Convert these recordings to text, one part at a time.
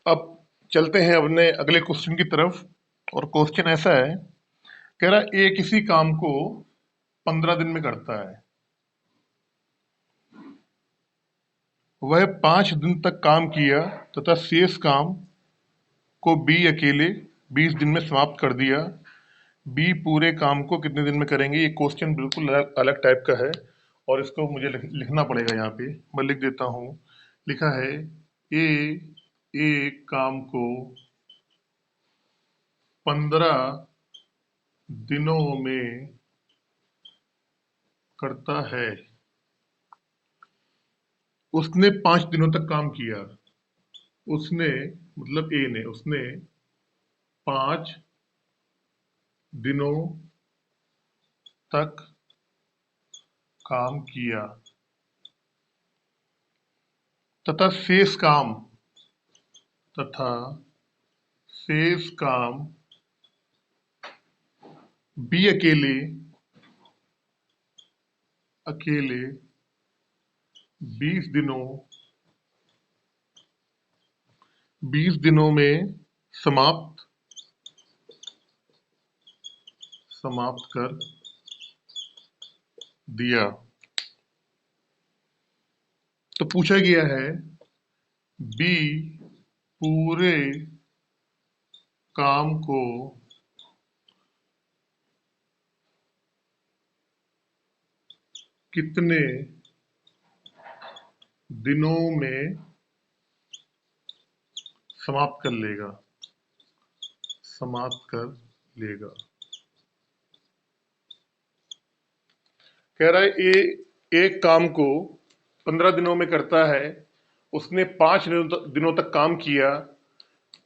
अब चलते हैं अपने अगले क्वेश्चन की तरफ। और क्वेश्चन ऐसा है, कह रहा ए किसी काम को 15 दिन में करता है। वह 5 दिन तक काम किया तथा शेष काम को बी अकेले 20 दिन में समाप्त कर दिया। बी पूरे काम को कितने दिन में करेंगे? ये क्वेश्चन बिल्कुल अलग अलग टाइप का है और इसको मुझे लिखना पड़ेगा। यहाँ पे मैं लिख देता हूँ। लिखा है ए एक काम को 15 दिनों में करता है। उसने 5 दिनों तक काम किया। उसने मतलब ए ने उसने 5 दिनों तक काम किया तथा तथा शेष काम बी अकेले अकेले 20 दिनों 20 दिनों में समाप्त समाप्त कर दिया। तो पूछा गया है बी पूरे काम को कितने दिनों में समाप्त कर लेगा समाप्त कर लेगा। कह रहा है एक काम को 15 दिनों में करता है। उसने 5 दिनों तक काम किया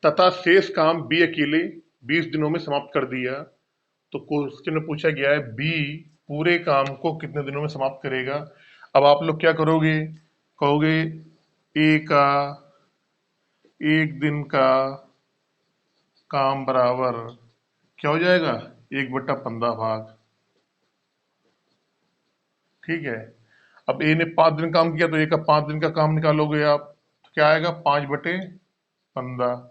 तथा शेष काम बी अकेले 20 दिनों में समाप्त कर दिया। तो क्वेश्चन में पूछा गया है बी पूरे काम को कितने दिनों में समाप्त करेगा। अब आप लोग क्या करोगे? कहोगे ए का 1 दिन का काम बराबर क्या हो जाएगा? 1/15 भाग। ठीक है। अब ए ने 5 दिन काम किया तो ए का 5 दिन का काम निकालोगे आप, तो क्या आएगा? 5/15।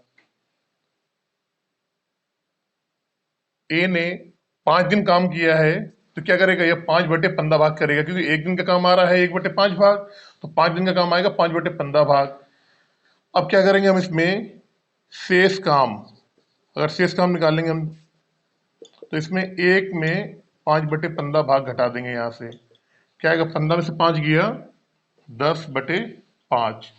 ए ने 5 दिन काम किया है तो क्या करेगा? ये 5/15 भाग करेगा, क्योंकि 1 दिन का काम आ रहा है 1/5 भाग। तो 5 दिन का काम आएगा 5/15 भाग। अब क्या करेंगे हम इसमें? शेष काम, अगर शेष काम निकालेंगे हम तो इसमें एक में 5/15 भाग घटा देंगे। यहाँ से क्या आएगा? 15 में से 5 गया 10/5।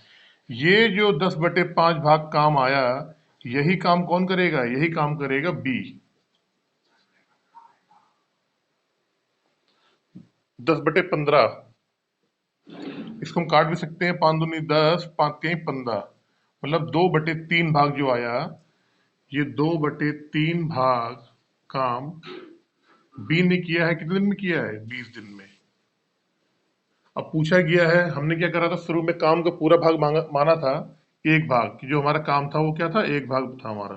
ये जो 10/5 भाग काम आया, यही काम कौन करेगा? यही काम करेगा बी। 10/15, इसको हम काट भी सकते हैं। 5 दूनी 10, 5 तिहाई 15, मतलब 2/3 भाग जो आया, ये 2/3 भाग काम बी ने किया है। कितने दिन में किया है? 20 दिन में। अब पूछा गया है, हमने क्या करा था शुरू में? काम का पूरा भाग माना था 1 भाग, कि जो हमारा काम था वो क्या था? 1 भाग था हमारा।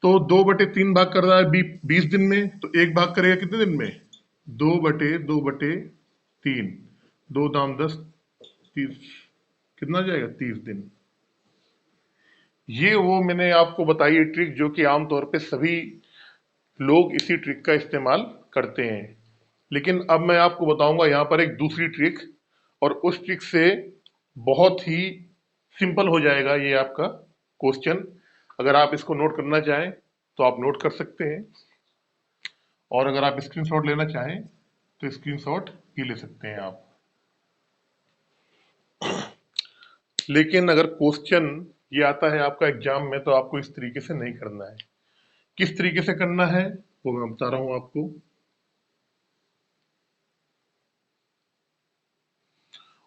तो 2/3 भाग कर रहा है 20 दिन में, तो 1 भाग करेगा कितने दिन में? 2/2/3, 2 दाम 10, 30, कितना जाएगा? 30 दिन। ये वो मैंने आपको बताई है ट्रिक, जो कि आमतौर पे सभी लोग इसी ट्रिक का इस्तेमाल करते हैं। लेकिन अब मैं आपको बताऊंगा यहाँ पर एक दूसरी ट्रिक, और उस ट्रिक से बहुत ही सिंपल हो जाएगा ये आपका क्वेश्चन। अगर आप इसको नोट करना चाहें तो आप नोट कर सकते हैं, और अगर आप स्क्रीनशॉट लेना चाहें तो स्क्रीनशॉट भी ले सकते हैं आप। लेकिन अगर क्वेश्चन ये आता है आपका एग्जाम में, तो आपको इस तरीके से नहीं करना है। किस तरीके से करना है वो मैं बता रहा हूं आपको।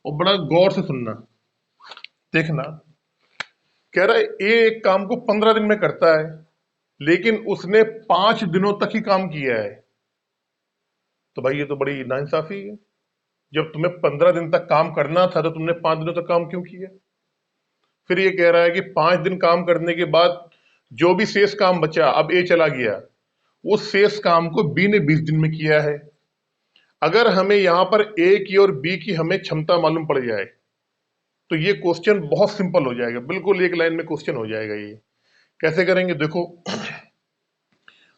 और बड़ा गौर से सुनना, देखना। कह रहा है ए एक काम को 15 दिन में करता है, लेकिन उसने 5 दिनों तक ही काम किया है। तो भाई ये तो बड़ी नाइंसाफी है। जब तुम्हें 15 दिन तक काम करना था तो तुमने 5 दिनों तक काम क्यों किया? फिर ये कह रहा है कि 5 दिन काम करने के बाद जो भी शेष काम बचा, अब ए चला गया, उस शेष काम को बी ने 20 दिन में किया है। अगर हमें यहां पर ए की और बी की हमें क्षमता मालूम पड़ जाए, तो ये क्वेश्चन बहुत सिंपल हो जाएगा, बिल्कुल एक लाइन में क्वेश्चन हो जाएगा। ये कैसे करेंगे देखो,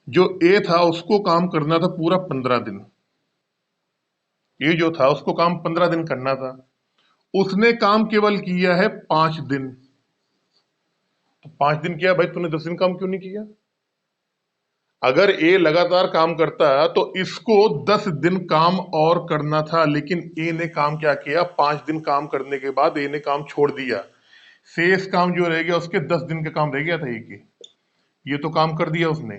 जो ए था उसको काम करना था पूरा 15 दिन। ये जो था उसको काम 15 दिन करना था, उसने काम केवल किया है 5 दिन। तो 5 दिन किया भाई, तूने 10 दिन काम क्यों नहीं किया? अगर ए लगातार काम करता तो इसको 10 दिन काम और करना था, लेकिन ए ने काम क्या किया, 5 दिन काम करने के बाद ए ने काम छोड़ दिया। शेष काम जो रह गया उसके 10 दिन का काम रह गया था ए के, ये तो काम कर दिया उसने,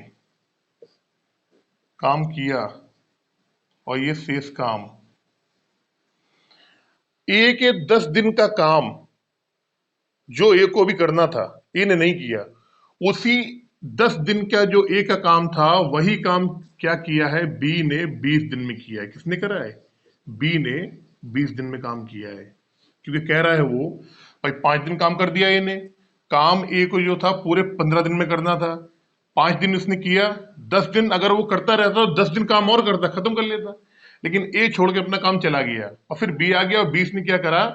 काम किया, और ये शेष काम। ए के 10 दिन का काम जो ए को भी करना था, ए ने नहीं किया। उसी 10 दिन का जो ए का काम था वही काम क्या किया है, बी ने 20 दिन में किया है। किसने करा है? बी ने 20 दिन में काम किया है, क्योंकि कह रहा है वो भाई 5 दिन काम कर दिया ए ने, काम ए को जो था पूरे 15 दिन में करना था, 5 दिन उसने किया। 10 दिन अगर वो करता रहता तो 10 दिन काम और करता, खत्म कर लेता, लेकिन ए छोड़ के अपना काम चला गया, और फिर बी आ गया, और 20 ने क्या करा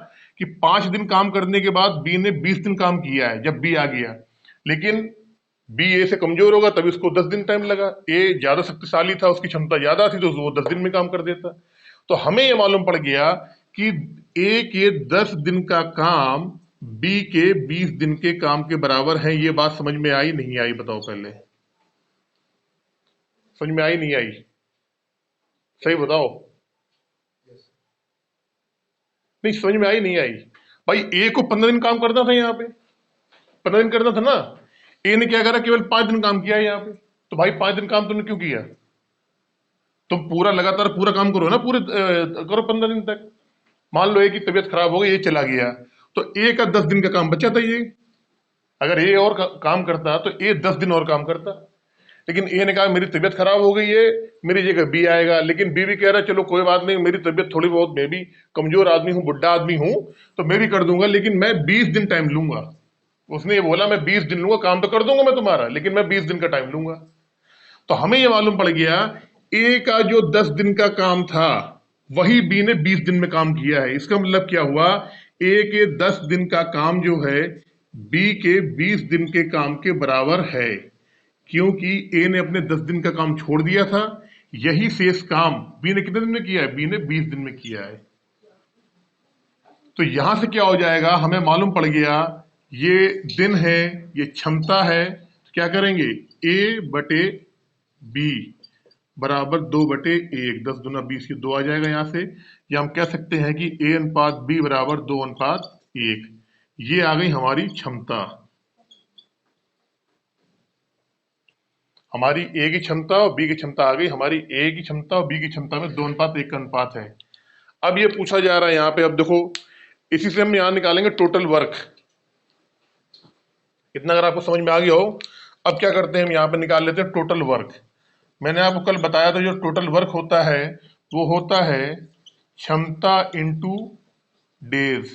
कि 5 दिन काम करने के बाद बी ने 20 दिन काम किया है जब बी आ गया। लेकिन बी ए से कमजोर होगा तभी उसको 10 दिन टाइम लगा, ए ज्यादा शक्तिशाली था, उसकी क्षमता ज्यादा थी, तो वो 10 दिन में काम कर देता। तो हमें यह मालूम पड़ गया कि ए के 10 दिन का काम बी के 20 दिन के काम के बराबर है। ये बात समझ में आई नहीं आई, बताओ पहले, समझ में आई नहीं आई? सही बताओ। नहीं, समझ में आई नहीं आई? भाई ए को 15 दिन काम करना था, यहाँ पे 15 दिन करना था ना, ए ने क्या करा, केवल 5 दिन काम किया है यहाँ पे। तो भाई 5 दिन काम तुमने क्यों किया? तुम पूरा लगातार पूरा काम करो ना, पूरे करो 15 दिन तक। मान लो ए की तबीयत खराब हो गई, ये चला गया, तो ए का 10 दिन का काम बचा था ये। अगर ए और काम करता तो ए 10 दिन और काम करता, लेकिन ए ने कहा मेरी तबीयत खराब हो गई है, मेरी जगह बी आएगा। लेकिन बी भी कह रहा है चलो कोई बात नहीं, मेरी तबीयत थोड़ी बहुत, मैं भी कमजोर आदमी हूँ, बुढ़ा आदमी हूँ, तो मैं भी कर दूंगा, लेकिन मैं 20 दिन टाइम लूंगा। उसने ये बोला मैं 20 दिन लूंगा, काम तो कर दूंगा मैं तुम्हारा, लेकिन मैं 20 दिन का टाइम लूंगा। तो हमें यह मालूम पड़ गया ए का जो 10 दिन का काम था वही बी ने 20 दिन में काम किया है। इसका मतलब क्या हुआ, ए के 10 दिन का काम जो है बी के 20 दिन के काम के बराबर है, क्योंकि ए ने अपने 10 दिन का काम छोड़ दिया था। यही शेष काम बी ने कितने दिन में किया है, बी ने 20 दिन में किया है। तो यहां से क्या हो जाएगा, हमें मालूम पड़ गया ये दिन है, ये क्षमता है, तो क्या करेंगे, ए बटे बी बराबर 2/1, 10 दूना 20 की 2 आ जाएगा यहाँ से, या हम कह सकते हैं कि ए अनुपात बी बराबर 2:1। ये आ गई हमारी क्षमता। हमारी ए की क्षमता और बी की क्षमता आ गई, हमारी ए की क्षमता और बी की क्षमता में 2:1 का अनुपात है। अब ये पूछा जा रहा है यहाँ पे, अब देखो इसी से हम यहाँ निकालेंगे टोटल वर्क। इतना अगर आपको समझ में आ गया हो, अब क्या करते हैं हम यहाँ पे निकाल लेते हैं टोटल वर्क। मैंने आपको कल बताया था जो टोटल वर्क होता है वो होता है क्षमता इंटू डेज।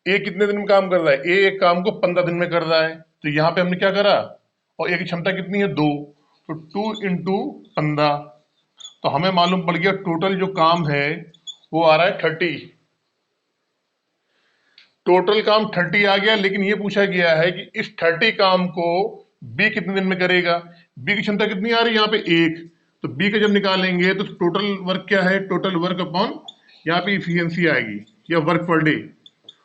ए कितने दिन में काम कर रहा है, ए एक काम को 15 दिन में कर रहा है, तो यहाँ पे हमने क्या करा, और ए की क्षमता कितनी है 2, तो 2 × 15। तो हमें मालूम पड़ गया टोटल जो काम है वो आ रहा है 30। टोटल काम 30 आ गया, लेकिन ये पूछा गया है कि इस 30 काम को बी कितने दिन में करेगा। बी की क्षमता कितनी आ रही है यहाँ पे 1, तो बी का जब निकालेंगे तो टोटल वर्क क्या है, टोटल वर्क अपॉन यहाँ पे इफिशियंसी आएगी या वर्क पर डे।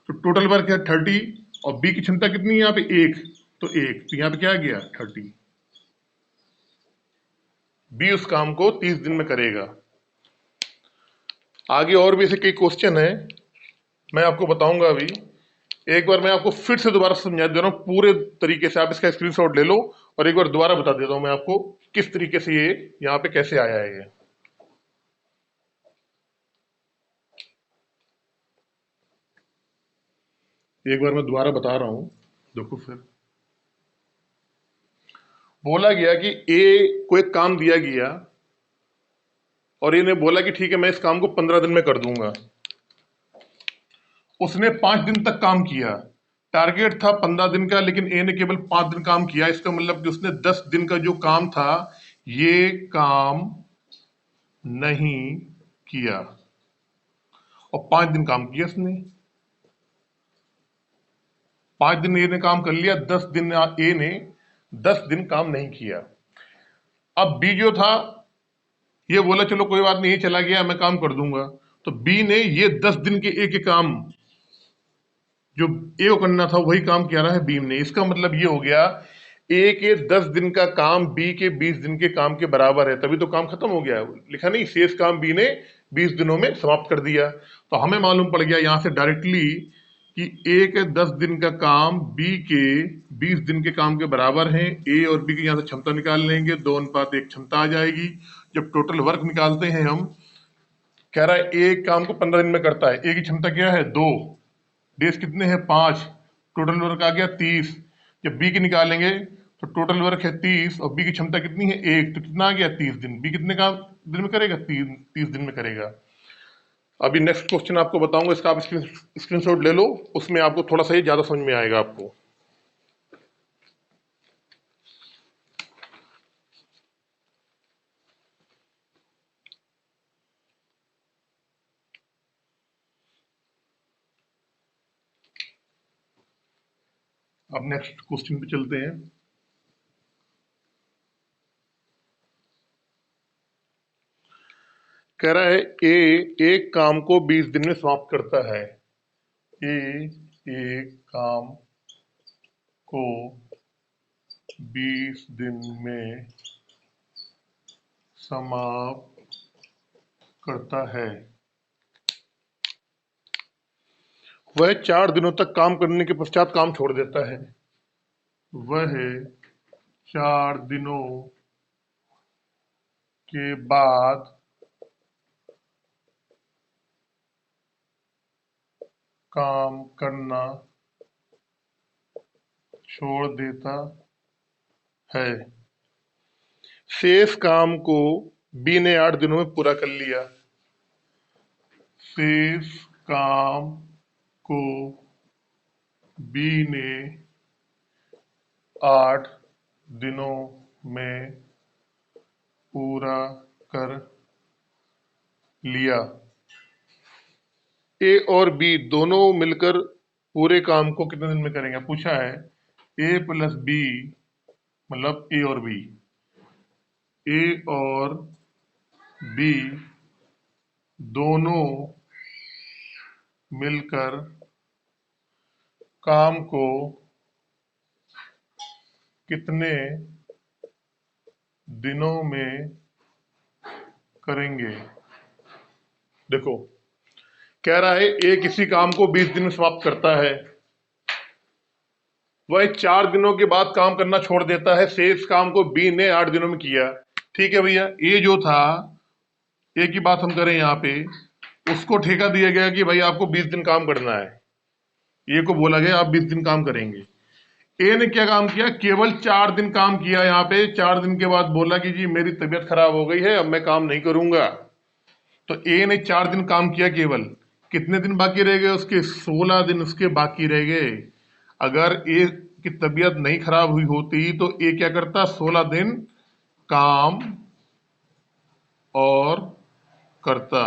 तो टोटल वर्क है 30, और बी की क्षमता कितनी है यहाँ पे 1, तो 1, तो यहाँ पे क्या आ गया 30। बी उस काम को 30 दिन में करेगा। आगे और भी ऐसे कई क्वेश्चन है, मैं आपको बताऊंगा अभी। एक बार मैं आपको फिर से दोबारा समझा दे रहा हूँ पूरे तरीके से, आप इसका स्क्रीनशॉट ले लो, और एक बार दोबारा बता देता हूं मैं आपको किस तरीके से ये यहाँ पे कैसे आया है। ये एक बार मैं दोबारा बता रहा हूं, देखो फिर। बोला गया कि ए को एक काम दिया गया, और ए ने बोला कि ठीक है मैं इस काम को 15 दिन में कर दूंगा। उसने 5 दिन तक काम किया, टारगेट था 15 दिन का, लेकिन ए ने केवल 5 दिन काम किया। इसका मतलब कि उसने 10 दिन का जो काम था ये काम नहीं किया। और 5 दिन काम किया इसने। 5 दिन ए ने काम कर लिया, 10 दिन ए ने 10 दिन काम नहीं किया। अब बी जो था ये बोला चलो कोई बात नहीं, ये चला गया मैं काम कर दूंगा। तो बी ने ये 10 दिन के ए के काम जो ए को करना था वही काम किया रहा है बी ने। इसका मतलब ये हो गया ए के 10 दिन का काम बी के 20 दिन के काम के बराबर है, तभी तो काम खत्म हो गया। लिखा नहीं शेष काम बी ने 20 दिनों में समाप्त कर दिया। तो हमें मालूम पड़ गया यहां से डायरेक्टली कि ए के 10 दिन का काम बी के 20 दिन के काम के बराबर है। ए और बी की यहां से क्षमता निकाल लेंगे, 2:1 क्षमता आ जाएगी। जब टोटल वर्क निकालते हैं हम, कह रहा है ए काम को 15 दिन में करता है, ए की क्षमता क्या है 2, डेज कितने हैं 5, टोटल वर्क आ गया 30। जब बी की निकालेंगे तो टोटल वर्क है 30 और बी की क्षमता कितनी है 1, तो कितना आ गया 30 दिन। बी कितने काम दिन में करेगा 30 दिन में करेगा। अभी नेक्स्ट क्वेश्चन आपको बताऊंगा, इसका आप स्क्रीनशॉट ले लो, उसमें आपको थोड़ा सा ये ज्यादा समझ में आएगा आपको। अब नेक्स्ट क्वेश्चन पे चलते हैं। कह रहा है ए एक काम को 20 दिन में समाप्त करता है। ए एक काम को 20 दिन में समाप्त करता है। वह 4 दिनों तक काम करने के पश्चात काम छोड़ देता है। वह 4 दिनों के बाद काम करना छोड़ देता है। शेष काम को बी ने 8 दिनों में पूरा कर लिया। शेष काम को बी ने 8 दिनों में पूरा कर लिया। ए और बी दोनों मिलकर पूरे काम को कितने दिन में करेंगे पूछा है। ए प्लस बी मतलब ए और बी, ए और बी दोनों मिलकर काम को कितने दिनों में करेंगे। देखो कह रहा है ए किसी काम को 20 दिन में समाप्त करता है, वह 4 दिनों के बाद काम करना छोड़ देता है। शेष काम को बी ने 8 दिनों में किया। ठीक है भैया, ए जो था, ए की बात हम करें यहाँ पे, उसको ठेका दिया गया कि भाई आपको 20 दिन काम करना है। ए को बोला गया आप 20 दिन काम करेंगे। ए ने क्या काम किया, केवल 4 दिन काम किया। यहाँ पे 4 दिन के बाद बोला कि जी मेरी तबीयत खराब हो गई है, अब मैं काम नहीं करूंगा। तो ए ने 4 दिन काम किया केवल। कितने दिन बाकी रह गए उसके, 16 दिन उसके बाकी रह गए। अगर ए की तबीयत नहीं खराब हुई होती तो ए क्या करता, 16 दिन काम और करता।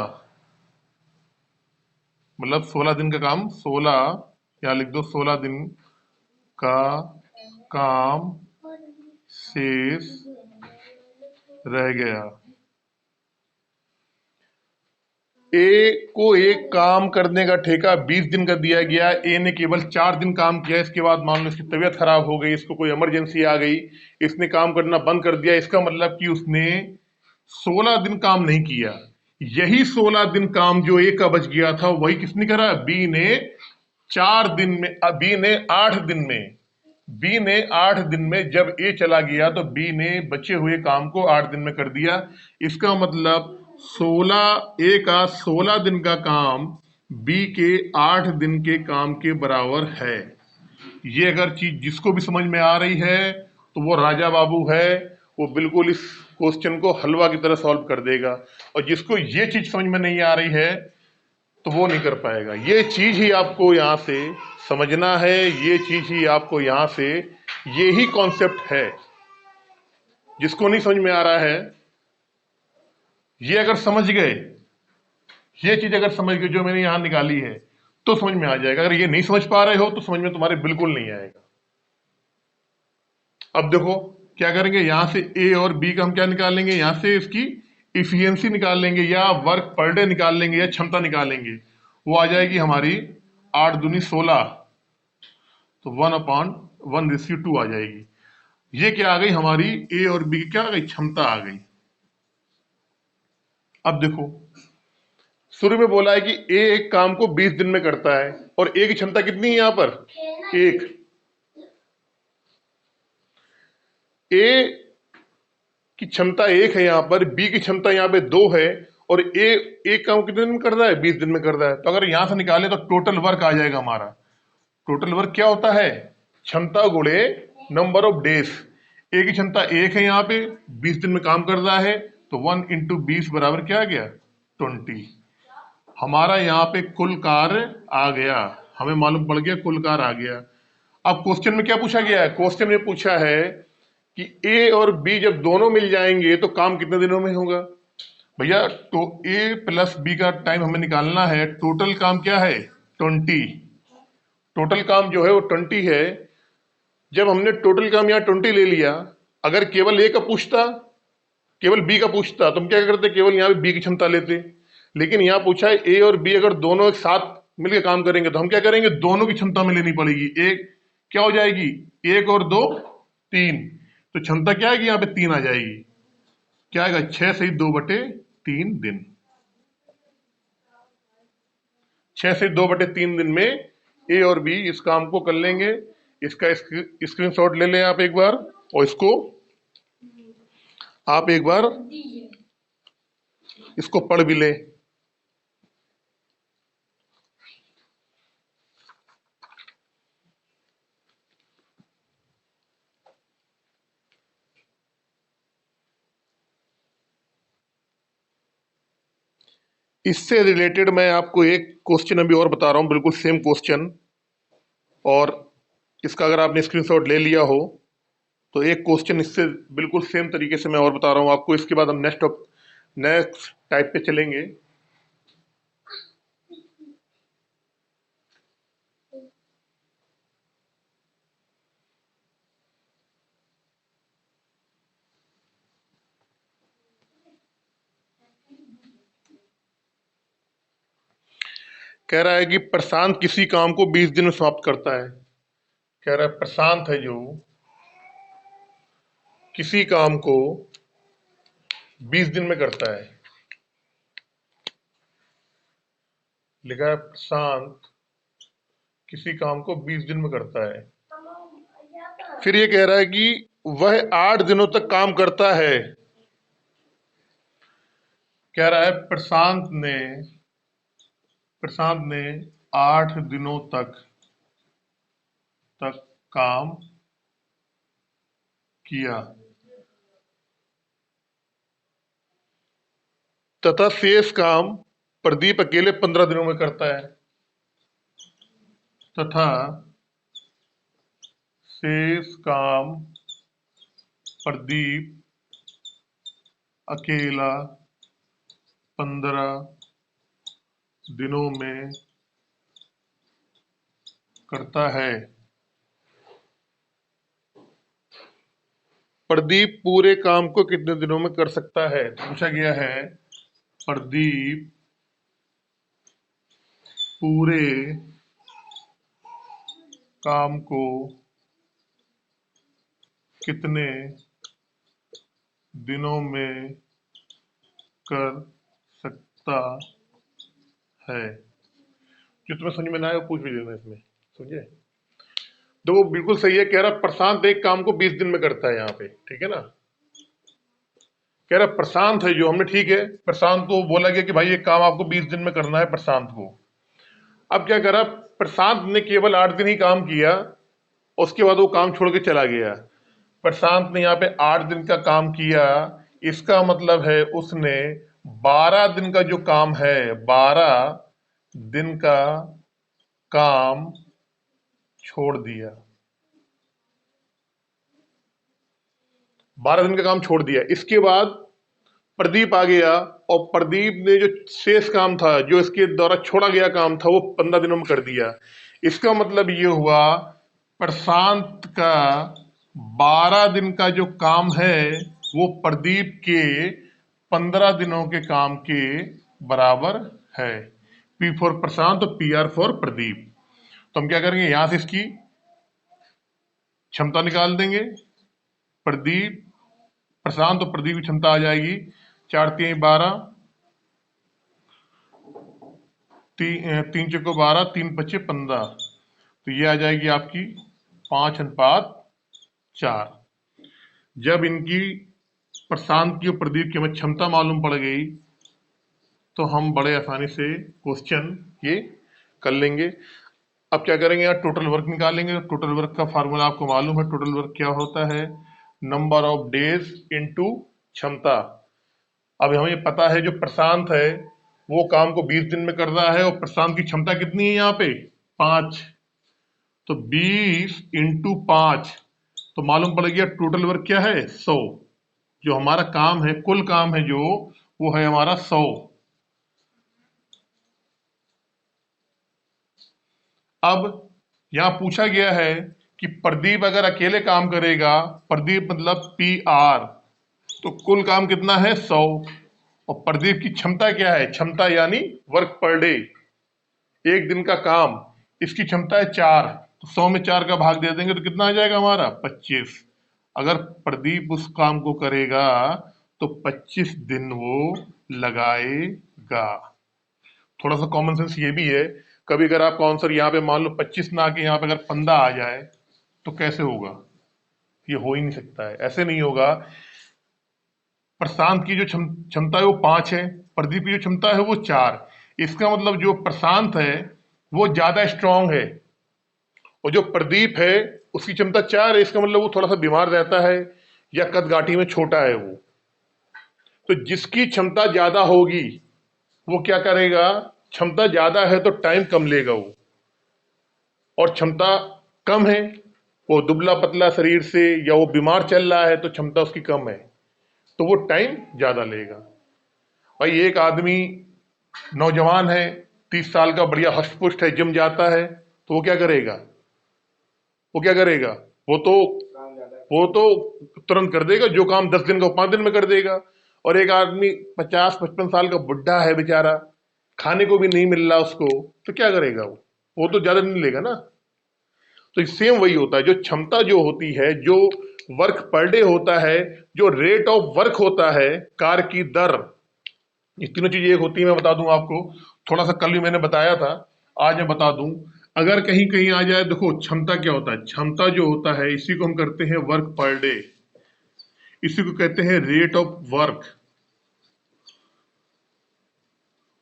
मतलब 16 दिन का काम, 16 या लिख दो 16 दिन का काम शेष रह गया। ए को एक काम करने का ठेका 20 दिन का दिया गया। ए ने केवल 4 दिन काम किया, इसके बाद मान लो इसकी तबीयत खराब हो गई, इसको कोई इमरजेंसी आ गई, इसने काम करना बंद कर दिया। इसका मतलब कि उसने 16 दिन काम नहीं किया। यही 16 दिन काम जो ए का बच गया था वही किसने करा, बी ने 4 दिन में, बी ने 8 दिन में, बी ने 8 दिन में जब ए चला गया तो बी ने बचे हुए काम को 8 दिन में कर दिया। इसका मतलब 16 ए का 16 दिन का काम बी के 8 दिन के काम के बराबर है। ये अगर चीज जिसको भी समझ में आ रही है तो वो राजा बाबू है, वो बिल्कुल इस क्वेश्चन को हलवा की तरह सॉल्व कर देगा। और जिसको ये चीज समझ में नहीं आ रही है तो वो नहीं कर पाएगा। ये चीज ही आपको यहाँ से समझना है, ये चीज ही आपको यहाँ से, ये ही कॉन्सेप्ट है। जिसको नहीं समझ में आ रहा है, ये अगर समझ गए ये चीज अगर समझ गए जो मैंने यहां निकाली है तो समझ में आ जाएगा। अगर ये नहीं समझ पा रहे हो तो समझ में तुम्हारे बिल्कुल नहीं आएगा। अब देखो क्या करेंगे, यहां से ए और बी का हम क्या निकालेंगे, यहां से इसकी इफिशियंसी निकाल लेंगे या वर्क पर डे निकाल लेंगे या क्षमता निकालेंगे। वो आ जाएगी हमारी 8 दूनी 16, तो 1/1:2 आ जाएगी। ये क्या आ गई हमारी ए और बी की क्या आ गई, क्षमता आ गई। अब देखो शुरू में बोला है कि ए एक काम को 20 दिन में करता है और ए की क्षमता कितनी है यहां पर, एक। ए की क्षमता एक है यहां पर, बी की क्षमता यहां पे 2 है और ए एक काम कितने दिन में कर रहा है, 20 दिन में कर रहा है। तो अगर यहां से निकाले तो टोटल वर्क आ जाएगा हमारा। टोटल वर्क क्या होता है, क्षमता गुणे नंबर ऑफ डेज। ए की क्षमता एक है यहाँ पे, 20 दिन में काम कर रहा है, तो 1 × 20 बराबर क्या आ गया, 20। हमारा यहाँ पे कुल कार्य आ गया, हमें मालूम पड़ गया कुल कार्य आ गया। अब क्वेश्चन में क्या पूछा गया है, क्वेश्चन में पूछा है कि ए और बी जब दोनों मिल जाएंगे तो काम कितने दिनों में होगा। भैया तो ए प्लस बी का टाइम हमें निकालना है, टोटल काम क्या है 20। टोटल काम जो है वो 20 है। जब हमने टोटल काम यहाँ 20 ले लिया, अगर केवल ए का पूछता, केवल बी का पूछता तो हम क्या करते, केवल यहाँ पे बी की क्षमता लेते। लेकिन यहाँ पूछा है ए और बी अगर दोनों एक साथ मिलकर काम करेंगे तो हम क्या करेंगे, दोनों की क्षमता में लेनी पड़ेगी। एक क्या हो जाएगी, 1 और 2 3, तो क्षमता क्या आएगी यहाँ पे 3 आ जाएगी। क्या आएगा, 6 सही 2/3 दिन। 6 से 2/3 दिन में ए और बी इस काम को कर लेंगे। इसका स्क्रीनशॉट ले लें आप एक बार, और इसको आप एक बार इसको पढ़ भी लें। इससे रिलेटेड मैं आपको एक क्वेश्चन अभी और बता रहा हूं, बिल्कुल सेम क्वेश्चन। और इसका अगर आपने स्क्रीनशॉट ले लिया हो तो एक क्वेश्चन इससे बिल्कुल सेम तरीके से मैं और बता रहा हूं आपको। इसके बाद हम नेक्स्ट टाइप पे चलेंगे। कह रहा है कि प्रशांत किसी काम को 20 दिन में समाप्त करता है। कह रहा है प्रशांत है जो किसी काम को 20 दिन में करता है। लिखा है प्रशांत किसी काम को 20 दिन में करता है। फिर ये कह रहा है कि वह 8 दिनों तक काम करता है। कह रहा है प्रशांत ने 8 दिनों तक काम किया तथा शेष काम प्रदीप अकेले 15 दिनों में करता है। तथा शेष काम प्रदीप अकेला 15 दिनों में करता है। प्रदीप पूरे काम को कितने दिनों में कर सकता है, तो पूछा गया है प्रदीप पूरे काम को कितने दिनों में कर सकता है। जो तुम्हें समझ में ना आए वो पूछ भी देना इसमें, समझे। तो वो बिल्कुल सही है, कह रहा प्रशांत एक काम को 20 दिन में करता है यहाँ पे, ठीक है ना। कह रहा प्रशांत है जो, हमने ठीक है प्रशांत को बोला गया कि भाई ये काम आपको 20 दिन में करना है प्रशांत को। अब क्या करा, प्रशांत ने केवल 8 दिन ही काम किया, उसके बाद वो काम छोड़ के चला गया। प्रशांत ने यहाँ पे 8 दिन का काम किया, इसका मतलब है उसने 12 दिन का जो काम है, 12 दिन का काम छोड़ दिया। 12 दिन का काम छोड़ दिया। इसके बाद प्रदीप आ गया और प्रदीप ने जो शेष काम था, जो इसके द्वारा छोड़ा गया काम था, वो 15 दिनों में कर दिया। इसका मतलब ये हुआ प्रशांत का 12 दिन का जो काम है वो प्रदीप के 15 दिनों के काम के बराबर है। पी फॉर प्रशांत और पी आर फॉर प्रदीप। तो हम क्या करेंगे, यहां से इसकी क्षमता निकाल देंगे। प्रदीप, प्रशांत और प्रदीप की क्षमता आ जाएगी 4×3 = 12, 3×4 = 12, 3×5 = 15। तो ये आ जाएगी आपकी 5:4। जब इनकी प्रशांत की और प्रदीप की हमें क्षमता मालूम पड़ गई तो हम बड़े आसानी से क्वेश्चन ये कर लेंगे। अब क्या करेंगे, यार टोटल वर्क निकालेंगे। टोटल वर्क का फार्मूला आपको मालूम है। टोटल वर्क क्या होता है, नंबर ऑफ डेज इनटू क्षमता। अब हमें ये पता है जो प्रशांत है वो काम को 20 दिन में कर रहा है और प्रशांत की क्षमता कितनी है यहाँ पे 5। तो 20 × 5 तो मालूम पड़ गया टोटल वर्क क्या है 100। जो हमारा काम है, कुल काम है जो, वो है हमारा 100। अब यहां पूछा गया है कि प्रदीप अगर अकेले काम करेगा, प्रदीप मतलब PR, तो कुल काम कितना है 100। और प्रदीप की क्षमता क्या है, क्षमता यानी वर्क पर डे, एक दिन का काम, इसकी क्षमता है 4। तो 100 में 4 का भाग दे देंगे तो कितना आ जाएगा हमारा 25। अगर प्रदीप उस काम को करेगा तो 25 दिन वो लगाएगा। थोड़ा सा कॉमन सेंस ये भी है, कभी अगर आपका आंसर यहाँ पे मान लो 25 ना आके यहाँ पे अगर 15 आ जाए तो कैसे होगा, ये हो ही नहीं सकता है, ऐसे नहीं होगा। प्रशांत की जो क्षमता है वो 5 है, प्रदीप की जो क्षमता है वो 4। इसका मतलब जो प्रशांत है वो ज्यादा स्ट्रांग है और जो प्रदीप है उसकी क्षमता 4 है। इसका मतलब वो थोड़ा सा बीमार रहता है या कदगाठी में छोटा है वो। तो जिसकी क्षमता ज्यादा होगी वो क्या करेगा, क्षमता ज्यादा है तो टाइम कम लेगा वो, और क्षमता कम है, वो दुबला पतला शरीर से या वो बीमार चल रहा है तो क्षमता उसकी कम है, तो वो टाइम ज्यादा लेगा। भाई एक आदमी नौजवान है, 30 साल का, बढ़िया हष्ट पुष्ट है, जिम जाता है, तो वो क्या करेगा, वो क्या करेगा, वो तो वो तो तुरंत कर देगा, जो काम 10 दिन का वो 5 दिन में कर देगा। और एक आदमी 50-55 साल का बुढ़ा है बेचारा, खाने को भी नहीं मिल रहा उसको, तो क्या करेगा वो तो ज्यादा नहीं लेगा ना। तो सेम वही होता है, जो क्षमता जो होती है, जो वर्क पर डे होता है, जो रेट ऑफ वर्क होता है, कार्य की दर, ये तीनों चीजें एक होती है। मैं बता दूं आपको, थोड़ा सा कल भी मैंने बताया था, आज मैं बता दूं। अगर कहीं कहीं आ जाए, देखो क्षमता क्या होता है, क्षमता जो होता है इसी को हम करते हैं वर्क पर डे, इसी को कहते हैं रेट ऑफ वर्क,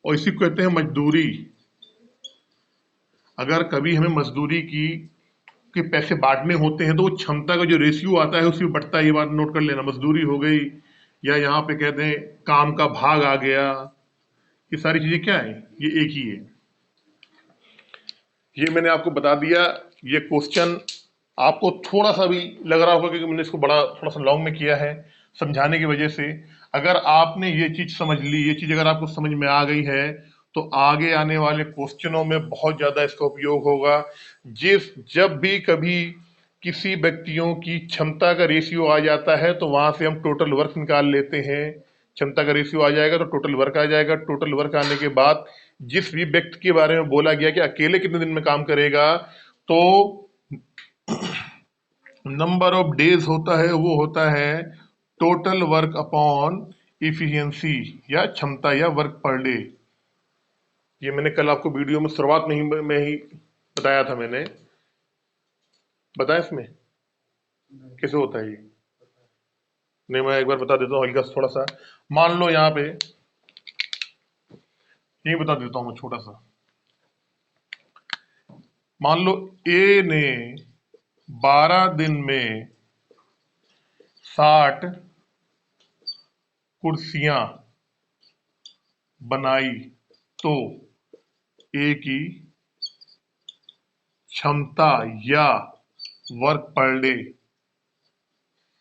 और इसी को कहते हैं मजदूरी। अगर कभी हमें मजदूरी की के पैसे बांटने होते हैं तो वो क्षमता का जो रेशियो आता है उसी में बढ़ता है। ये बात नोट कर लेना, मजदूरी हो गई या यहाँ पे कहते हैं काम का भाग आ गया, ये सारी चीजें क्या है, ये एक ही है। ये मैंने आपको बता दिया। ये क्वेश्चन आपको थोड़ा सा भी लग रहा होगा क्योंकि मैंने इसको बड़ा थोड़ा सा लॉन्ग में किया है समझाने की वजह से। अगर आपने ये चीज समझ ली, ये चीज अगर आपको समझ में आ गई है तो आगे आने वाले क्वेश्चनों में बहुत ज्यादा इसका उपयोग होगा। जब भी कभी किसी व्यक्तियों की क्षमता का रेशियो आ जाता है तो वहां से हम टोटल वर्क निकाल लेते हैं। क्षमता का रेशियो आ जाएगा तो टोटल वर्क आ जाएगा। टोटल वर्क आने के बाद जिस भी व्यक्ति के बारे में बोला गया कि अकेले कितने दिन में काम करेगा, तो नंबर ऑफ डेज होता है वो होता है टोटल वर्क अपॉन इफिशियंसी, या क्षमता, या वर्क पर डे। ये मैंने कल आपको वीडियो में शुरुआत में ही बताया था, मैंने बताया इसमें कैसे होता है ये, नहीं मैं एक बार बता देता हूँ हल्का सा थोड़ा सा। मान लो यहाँ पे यही बता देता हूँ मैं छोटा सा। मान लो ए ने 12 दिन में 60 कुर्सियां बनाई, तो ए की क्षमता या वर्क पर डे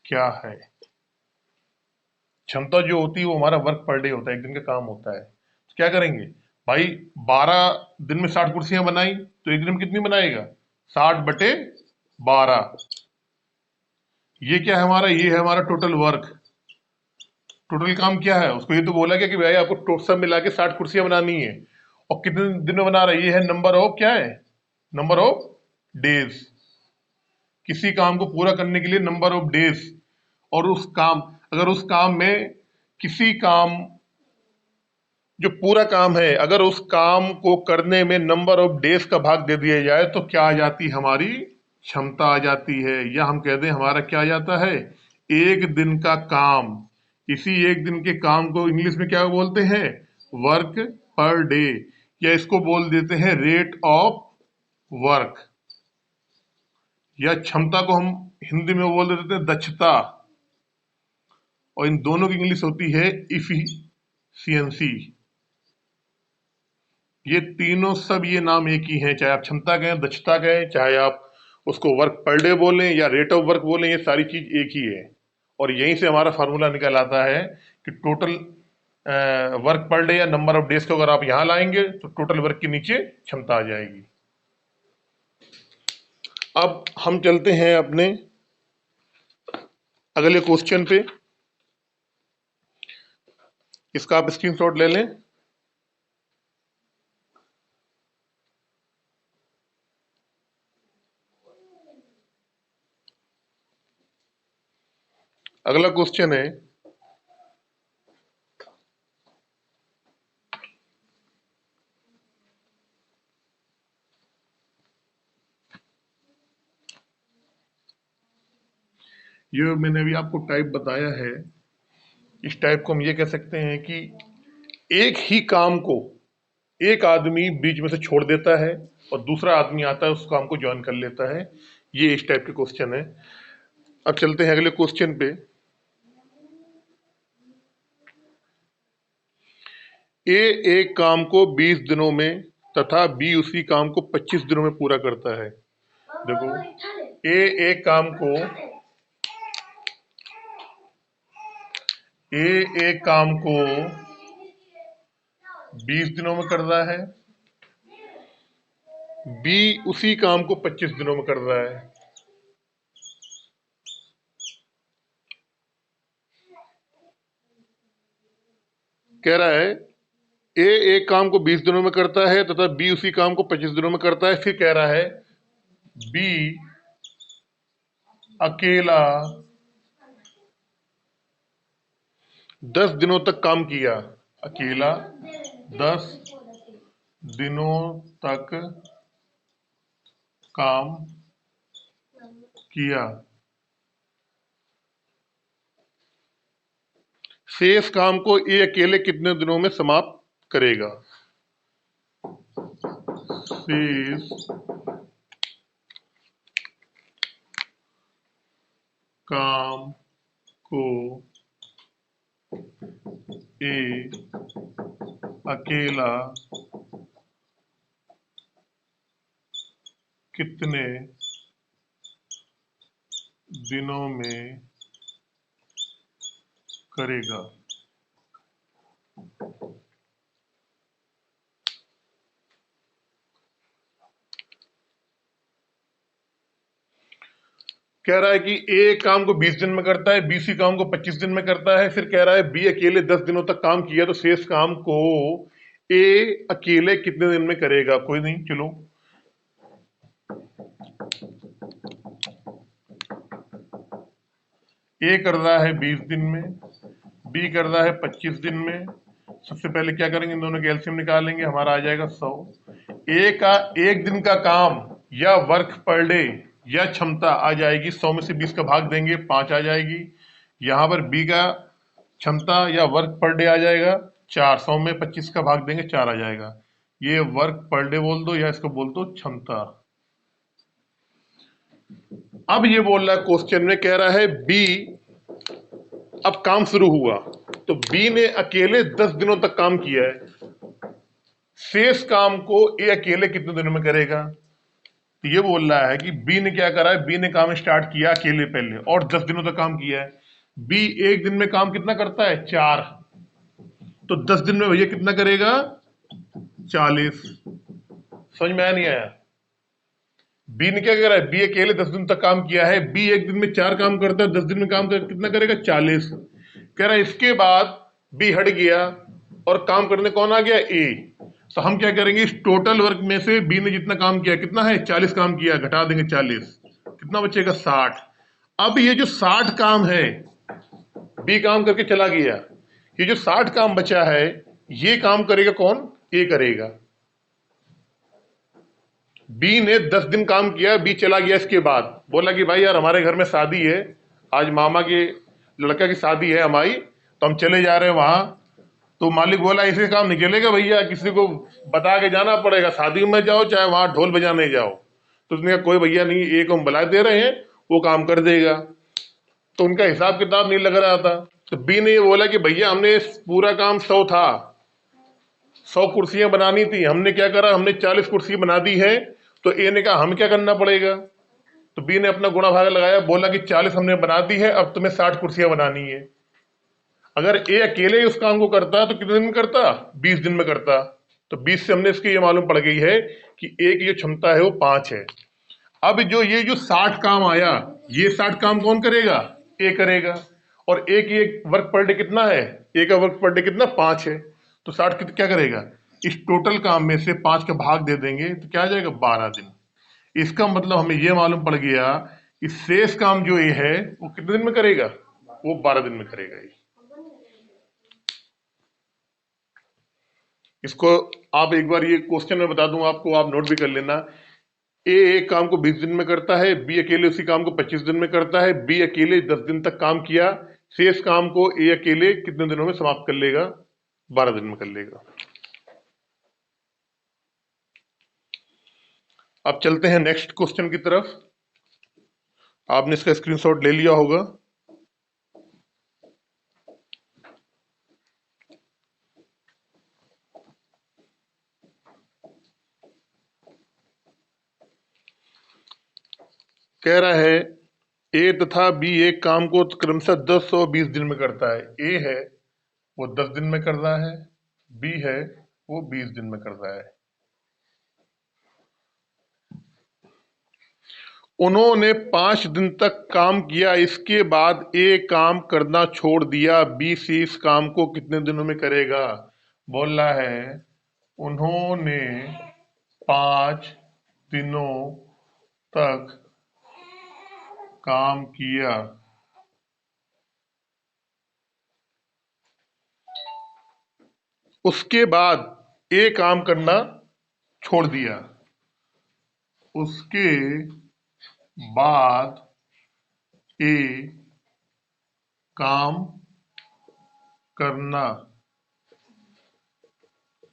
क्या है। क्षमता जो होती है वो हमारा वर्क पर डे होता है, एक दिन का काम होता है। तो क्या करेंगे भाई, 12 दिन में 60 कुर्सियां बनाई तो एक दिन में कितनी बनाएगा, 60/12। ये क्या है हमारा, ये है हमारा टोटल वर्क। टोटल काम क्या है, उसको ये तो बोला गया कि भाई आपको सब मिला के 60 कुर्सियां बनानी है। और कितने दिन में बना रहा है, ये है नंबर ऑफ, क्या है, नंबर ऑफ डेज। किसी काम को पूरा करने के लिए नंबर ऑफ डेज। और उस काम, अगर उस काम में किसी काम, जो पूरा काम है, अगर उस काम को करने में नंबर ऑफ डेज का भाग दे दिया जाए तो क्या आ जाती है, हमारी क्षमता आ जाती है। या हम कह दें हमारा क्या आ जाता है, एक दिन का काम। इसी एक दिन के काम को इंग्लिश में क्या बोलते हैं, वर्क पर डे। या इसको बोल देते हैं रेट ऑफ वर्क। या क्षमता को हम हिंदी में बोल देते हैं दक्षता। और इन दोनों की इंग्लिश होती है इफिशियंसी। ये तीनों सब ये नाम एक ही हैं, चाहे आप क्षमता कहें, दक्षता कहें, चाहे आप उसको वर्क पर डे बोलें या रेट ऑफ वर्क बोलें, ये सारी चीज एक ही है। और यहीं से हमारा फार्मूला निकल आता है कि टोटल वर्क पर डे या नंबर ऑफ डेज को अगर आप यहां लाएंगे तो टोटल वर्क के नीचे क्षमता आ जाएगी। अब हम चलते हैं अपने अगले क्वेश्चन पे। इसका आप स्क्रीनशॉट ले लें। अगला क्वेश्चन है, ये मैंने अभी आपको टाइप बताया है। इस टाइप को हम ये कह सकते हैं कि एक ही काम को एक आदमी बीच में से छोड़ देता है और दूसरा आदमी आता है उस काम को ज्वाइन कर लेता है। ये इस टाइप के क्वेश्चन है। अब चलते हैं अगले क्वेश्चन पे। ए एक काम को 20 दिनों में तथा बी उसी काम को 25 दिनों में पूरा करता है। देखो, ए एक काम को ए एक काम को 20 दिनों में कर रहा है, बी उसी काम को 25 दिनों में कर रहा है। कह रहा है ए एक काम को 20 दिनों में करता है तथा बी उसी काम को 25 दिनों में करता है। फिर कह रहा है बी अकेला 10 दिनों तक काम किया। अकेला 10 दिनों तक काम किया। शेष काम को ए अकेले कितने दिनों में समाप्त करेगा। शेष काम को ए अकेला कितने दिनों में करेगा। कह रहा है कि ए काम को 20 दिन में करता है, बी सी काम को 25 दिन में करता है। फिर कह रहा है बी अकेले 10 दिनों तक काम किया तो शेष काम को ए अकेले कितने दिन में करेगा। कोई नहीं, चलो ए कर रहा है 20 दिन में, बी कर रहा है 25 दिन में। सबसे पहले क्या करेंगे, इन दोनों के एलसीएम निकालेंगे, हमारा आ जाएगा 100। ए का एक दिन का काम या वर्क पर डे या क्षमता आ जाएगी, 100 में से 20 का भाग देंगे 5 आ जाएगी। यहां पर बी का क्षमता या वर्क पर डे आ जाएगा 4, 100 में 25 का भाग देंगे 4 आ जाएगा। ये वर्क पर डे बोल दो या इसको बोल दो क्षमता। अब ये बोल रहा है क्वेश्चन में, कह रहा है बी, अब काम शुरू हुआ तो बी ने अकेले 10 दिनों तक काम किया है। शेष काम को ए अकेले कितने दिनों में करेगा। तो ये बोल रहा है कि बी ने क्या करा है, बी ने काम स्टार्ट किया अकेले पहले और 10 दिनों तक काम किया है। बी एक दिन में काम कितना करता है? 4। तो 10 दिन में भैया कितना करेगा? 40। समझ में आया नहीं आया? बी ने क्या करा है? बी अकेले 10 दिन तक काम किया है, बी एक दिन में 4 काम करता है, 10 दिन में काम कितना करेगा? 40। कह रहा है इसके बाद बी हट गया और काम करने कौन आ गया? ए। तो हम क्या करेंगे? इस टोटल वर्क में से बी ने जितना काम किया, कितना है? 40 काम किया, घटा देंगे 40, कितना बचेगा? 60। अब ये जो 60 काम है, बी काम करके चला गया, ये जो 60 काम बचा है, ये काम करेगा कौन? ए करेगा। बी ने 10 दिन काम किया, बी चला गया, इसके बाद बोला कि भाई यार हमारे घर में शादी है, आज मामा के लड़का की शादी है हमारी, तो हम चले जा रहे हैं वहां। तो मालिक बोला ऐसे काम नहीं चलेगा भैया, किसी को बता के जाना पड़ेगा, शादी में जाओ चाहे वहां ढोल बजाने जाओ। तो उसने कहा कोई भैया नहीं, एक हम बुला दे रहे हैं, वो काम कर देगा। तो उनका हिसाब किताब नहीं लग रहा था। तो बी ने ये बोला कि भैया हमने पूरा काम 100 था, 100 कुर्सियां बनानी थी, हमने क्या करा? हमने 40 कुर्सी बना दी है। तो ए ने कहा हमें क्या करना पड़ेगा? तो बी ने अपना गुणा भाग लगाया, बोला कि 40 हमने बना दी है, अब तुम्हें 60 कुर्सियां बनानी है। अगर ए अकेले उस काम को करता तो कितने दिन में करता? 20 दिन में करता। तो 20 से हमने इसकी ये मालूम पड़ गई है कि ए की जो क्षमता है वो 5 है। अब ये जो 60 काम आया, ये 60 काम कौन करेगा? ए करेगा। और ए की एक वर्क पर डे कितना है? ए का वर्क पर डे कितना? 5 है। तो 60 क्या करेगा? इस टोटल काम में से 5 का भाग दे देंगे तो क्या आ जाएगा? 12 दिन। इसका मतलब हमें यह मालूम पड़ गया कि शेष काम जो ये है वो कितने दिन में करेगा? वो 12 दिन में करेगा ये। इसको आप एक बार ये क्वेश्चन में बता दूं आपको, आप नोट भी कर लेना। ए एक काम को 20 दिन में करता है, बी अकेले उसी काम को 25 दिन में करता है, बी अकेले 10 दिन तक काम किया, शेष काम को ए अकेले कितने दिनों में समाप्त कर लेगा? 12 दिन में कर लेगा। अब चलते हैं नेक्स्ट क्वेश्चन की तरफ। आपने इसका स्क्रीनशॉट ले लिया होगा। कह रहा है ए तथा बी एक काम को क्रमशः 10 और 20 दिन में करता है। ए है वो 10 दिन में कर रहा है, बी है वो 20 दिन में कर रहा है। उन्होंने 5 दिन तक काम किया, इसके बाद ए काम करना छोड़ दिया, बी से इस काम को कितने दिनों में करेगा? बोल रहा है उन्होंने 5 दिनों तक काम किया, उसके बाद ए काम करना छोड़ दिया, उसके बाद ए काम करना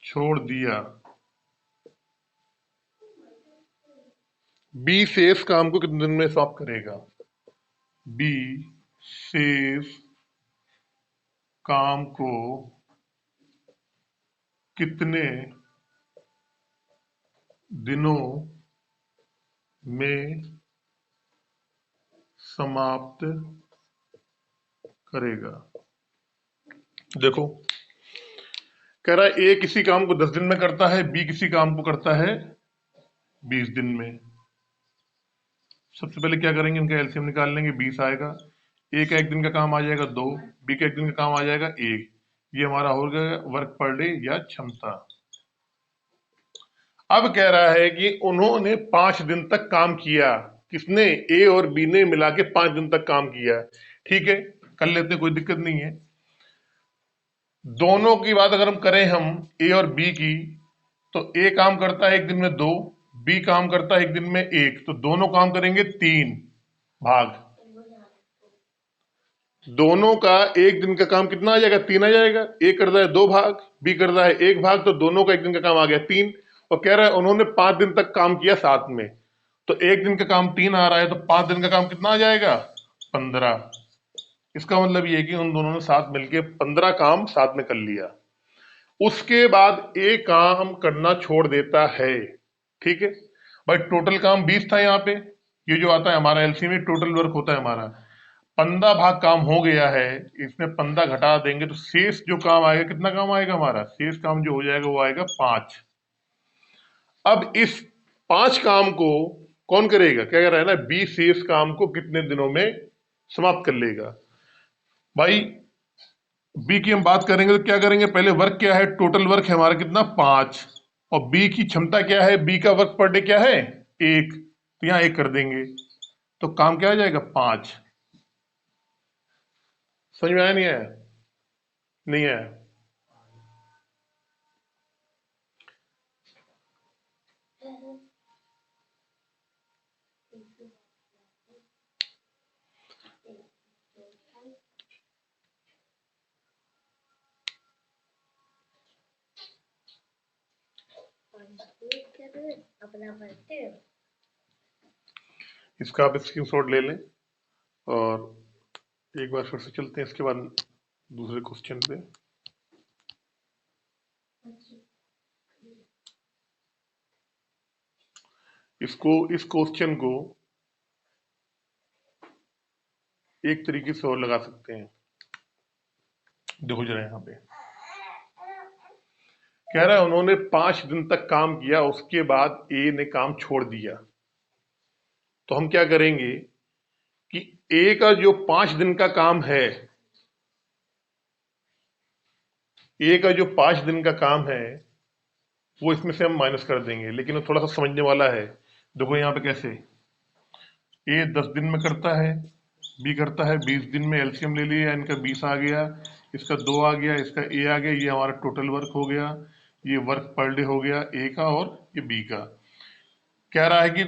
छोड़ दिया, बी शेष काम को कितने दिन में समाप्त करेगा? बी शेष काम को कितने दिनों में समाप्त करेगा? देखो कह रहा है ए किसी काम को 10 दिन में करता है, बी किसी काम को करता है 20 दिन में। सबसे पहले क्या करेंगे? इनका एलसीएम निकाल लेंगे, 20 आएगा। ए का एक दिन का काम आ जाएगा 2, बी का एक दिन का काम आ जाएगा 1। ये हमारा हो गया वर्क पर डे या क्षमता। अब कह रहा है कि उन्होंने 5 दिन तक काम किया। किसने? ए और बी ने मिला के 5 दिन तक काम किया। ठीक है, कर लेते, कोई दिक्कत नहीं है। दोनों की बात अगर हम करें, हम ए और बी की, तो ए काम करता है एक दिन में 2, बी काम करता है एक दिन में 1, तो दोनों काम करेंगे 3 भाग। दोनों का एक दिन का काम कितना आ जाएगा? 3 आ जाएगा। ए कर रहा है 2 भाग, बी कर रहा है 1 भाग, तो दोनों का एक दिन का काम आ गया 3। और कह रहा है उन्होंने 5 दिन तक काम किया साथ में, तो एक दिन का काम 3 आ रहा है, तो 5 दिन का काम कितना आ जाएगा? 15। इसका मतलब ये है कि उन दोनों ने साथ मिलके 15 काम साथ में कर लिया। उसके बाद ए काम करना छोड़ देता है। ठीक है भाई, टोटल काम 20 था यहाँ पे, ये जो आता है हमारा एलसी में टोटल वर्क होता है हमारा। 15 भाग काम हो गया है, इसमें 15 घटा देंगे तो शेष जो काम आएगा, कितना काम आएगा हमारा, शेष काम जो हो जाएगा वो आएगा 5। अब इस 5 काम को कौन करेगा, क्या कह रहा है ना, बी शेष काम को कितने दिनों में समाप्त कर लेगा। भाई बी की हम बात करेंगे तो क्या करेंगे, पहले वर्क क्या है, टोटल वर्क है हमारा कितना 5, और बी की क्षमता क्या है, बी का वर्क पर डे क्या है 1, तो यहां 1 कर देंगे तो काम क्या आ जाएगा 5। समझ में आया नहीं आया, नहीं आया। इसका आप स्क्रीनशॉट ले लें और एक बार फिर से चलते हैं इसके बाद दूसरे क्वेश्चन पे। इस क्वेश्चन को एक तरीके से और लगा सकते हैं, देखो जरा यहाँ पे कह रहा है उन्होंने 5 दिन तक काम किया, उसके बाद ए ने काम छोड़ दिया। तो हम क्या करेंगे कि ए का जो 5 दिन का काम है, ए का जो 5 दिन का काम है वो इसमें से हम माइनस कर देंगे, लेकिन वो थोड़ा सा समझने वाला है। देखो यहाँ पे कैसे, ए 10 दिन में करता है, बी करता है 20 दिन में, एलसीएम ले लिया, इनका 20 आ गया, इसका 2 आ गया, इसका ए आ गया, ये हमारा टोटल वर्क हो गया, ये वर्क पर डे हो गया ए का और ये बी का। कह रहा है कि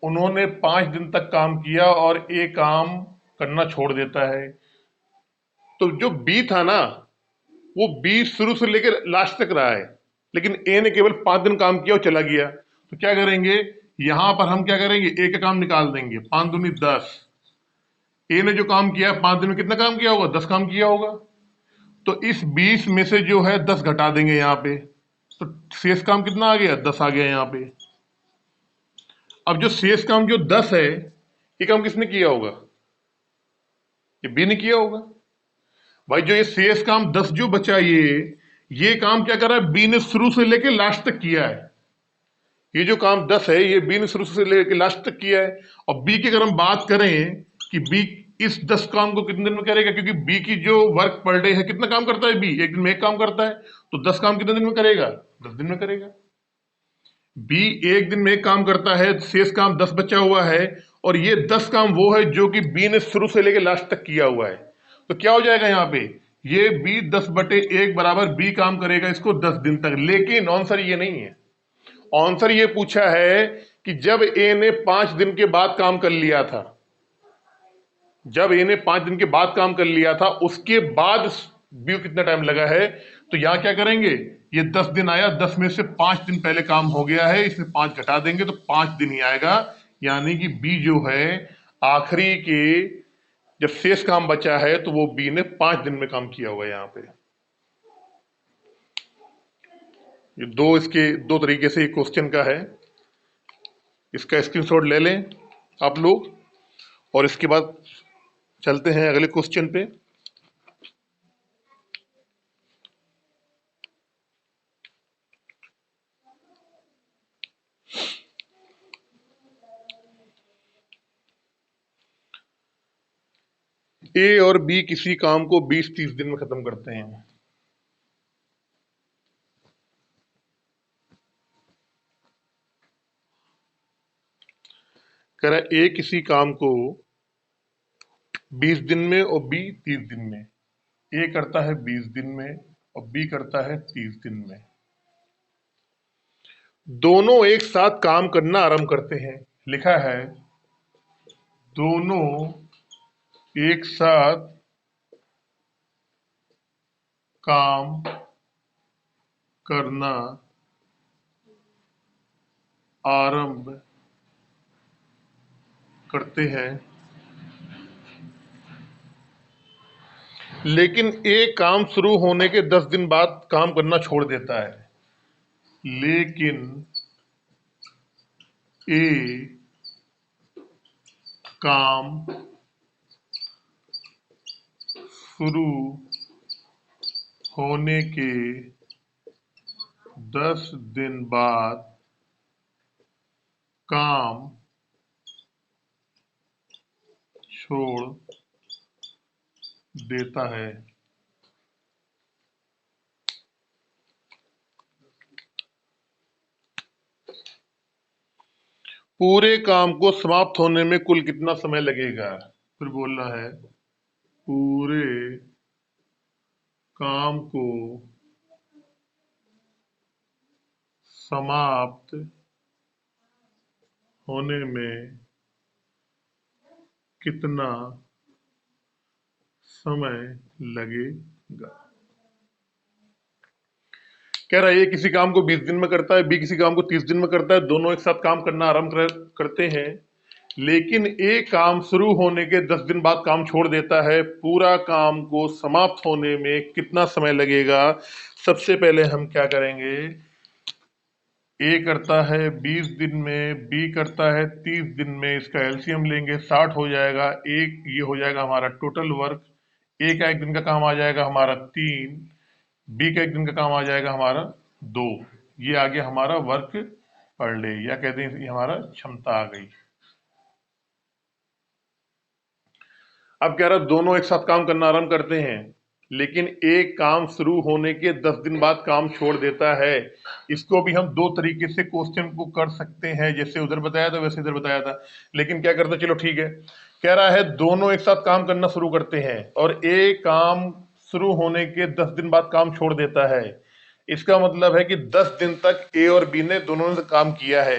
उन्होंने 5 दिन तक काम किया और ए काम करना छोड़ देता है। तो जो बी था ना, वो बी शुरू से लेकर लास्ट तक रहा है, लेकिन ए ने केवल 5 दिन काम किया और चला गया। तो क्या करेंगे, यहां पर हम क्या करेंगे, ए का काम निकाल देंगे, 5 दूनी 10। ए ने जो काम किया 5 दिन में कितना काम किया होगा, 10 काम किया होगा। तो इस 20 में से जो है 10 घटा देंगे यहाँ पे, तो शेष काम कितना आ गया, 10 आ गया यहाँ पे। अब जो शेष काम जो 10 है, ये काम किसने किया होगा, ये बी ने किया होगा। भाई जो ये शेष काम 10 जो बचा, ये काम क्या कर रहा है, बी ने शुरू से लेके लास्ट तक किया है। ये जो काम 10 है ये बी ने शुरू से लेके लास्ट तक किया है। और बी की अगर हम बात करें कि बी इस 10 काम को कितने दिन में करेगा, क्योंकि बी की जो वर्क पर डे है, कितना काम करता है बी, एक दिन में एक काम करता है, तो 10 काम कितने दिन में करेगा, 10 दिन में करेगा। बी एक दिन में एक काम करता है, शेष काम 10 बचा हुआ है, और ये 10 काम वो है जो कि बी ने शुरू से लेकर लास्ट तक किया हुआ है। तो क्या हो जाएगा यहाँ पे, ये बी 10/1 बराबर बी काम करेगा इसको 10 दिन तक। लेकिन आंसर ये नहीं है, आंसर ये पूछा है कि जब ए ने 5 दिन के बाद काम कर लिया था, जब ए ने 5 दिन के बाद काम कर लिया था, उसके बाद बी को कितना टाइम लगा है। तो यहां क्या करेंगे, ये 10 दिन आया, 10 में से 5 दिन पहले काम हो गया है, इसमें 5 घटा देंगे तो 5 दिन ही आएगा। यानी कि बी जो है आखिरी के जब शेष काम बचा है तो वो बी ने 5 दिन में काम किया हुआ है। यहाँ पे ये इसके दो तरीके से क्वेश्चन का है, इसका स्क्रीनशॉट ले लें आप लोग, और इसके बाद चलते हैं अगले क्वेश्चन पे। ए और बी किसी काम को 20-30 दिन में खत्म करते हैं। कह रहा है ए किसी काम को 20 दिन में और बी 30 दिन में। ए करता है 20 दिन में और बी करता है 30 दिन में। दोनों एक साथ काम करना आरंभ करते हैं। लिखा है दोनों एक साथ काम करना आरंभ करते हैं, लेकिन ए काम शुरू होने के 10 दिन बाद काम करना छोड़ देता है। लेकिन ए काम शुरू होने के 10 दिन बाद काम छोड़ देता है। पूरे काम को समाप्त होने में कुल कितना समय लगेगा? फिर बोलना है पूरे काम को समाप्त होने में कितना समय लगेगा। कह रहा है ये किसी काम को 20 दिन में करता है, बी किसी काम को 30 दिन में करता है, दोनों एक साथ काम करना आरंभ करते हैं, लेकिन ए काम शुरू होने के 10 दिन बाद काम छोड़ देता है। पूरा काम को समाप्त होने में कितना समय लगेगा? सबसे पहले हम क्या करेंगे, ए करता है 20 दिन में, बी करता है 30 दिन में, इसका एलसीएम लेंगे 60 हो जाएगा। एक ये हो जाएगा हमारा टोटल वर्क। ए का एक दिन का काम आ जाएगा हमारा 3, बी का एक दिन का काम आ जाएगा हमारा 2। ये आ गया हमारा वर्क पर डे, या कहते हैं ये हमारा क्षमता आ गई। अब कह रहा दोनों एक साथ काम करना आरंभ करते हैं, लेकिन एक काम शुरू होने के 10 दिन बाद काम छोड़ देता है। इसको भी हम दो तरीके से क्वेश्चन को कर सकते हैं, जैसे उधर बताया था वैसे इधर बताया था, लेकिन क्या करते, चलो ठीक है। कह रहा है दोनों एक साथ काम करना शुरू करते हैं और एक काम शुरू होने के 10 दिन बाद काम छोड़ देता है। इसका मतलब है कि 10 दिन तक ए और बी ने दोनों ने काम किया है।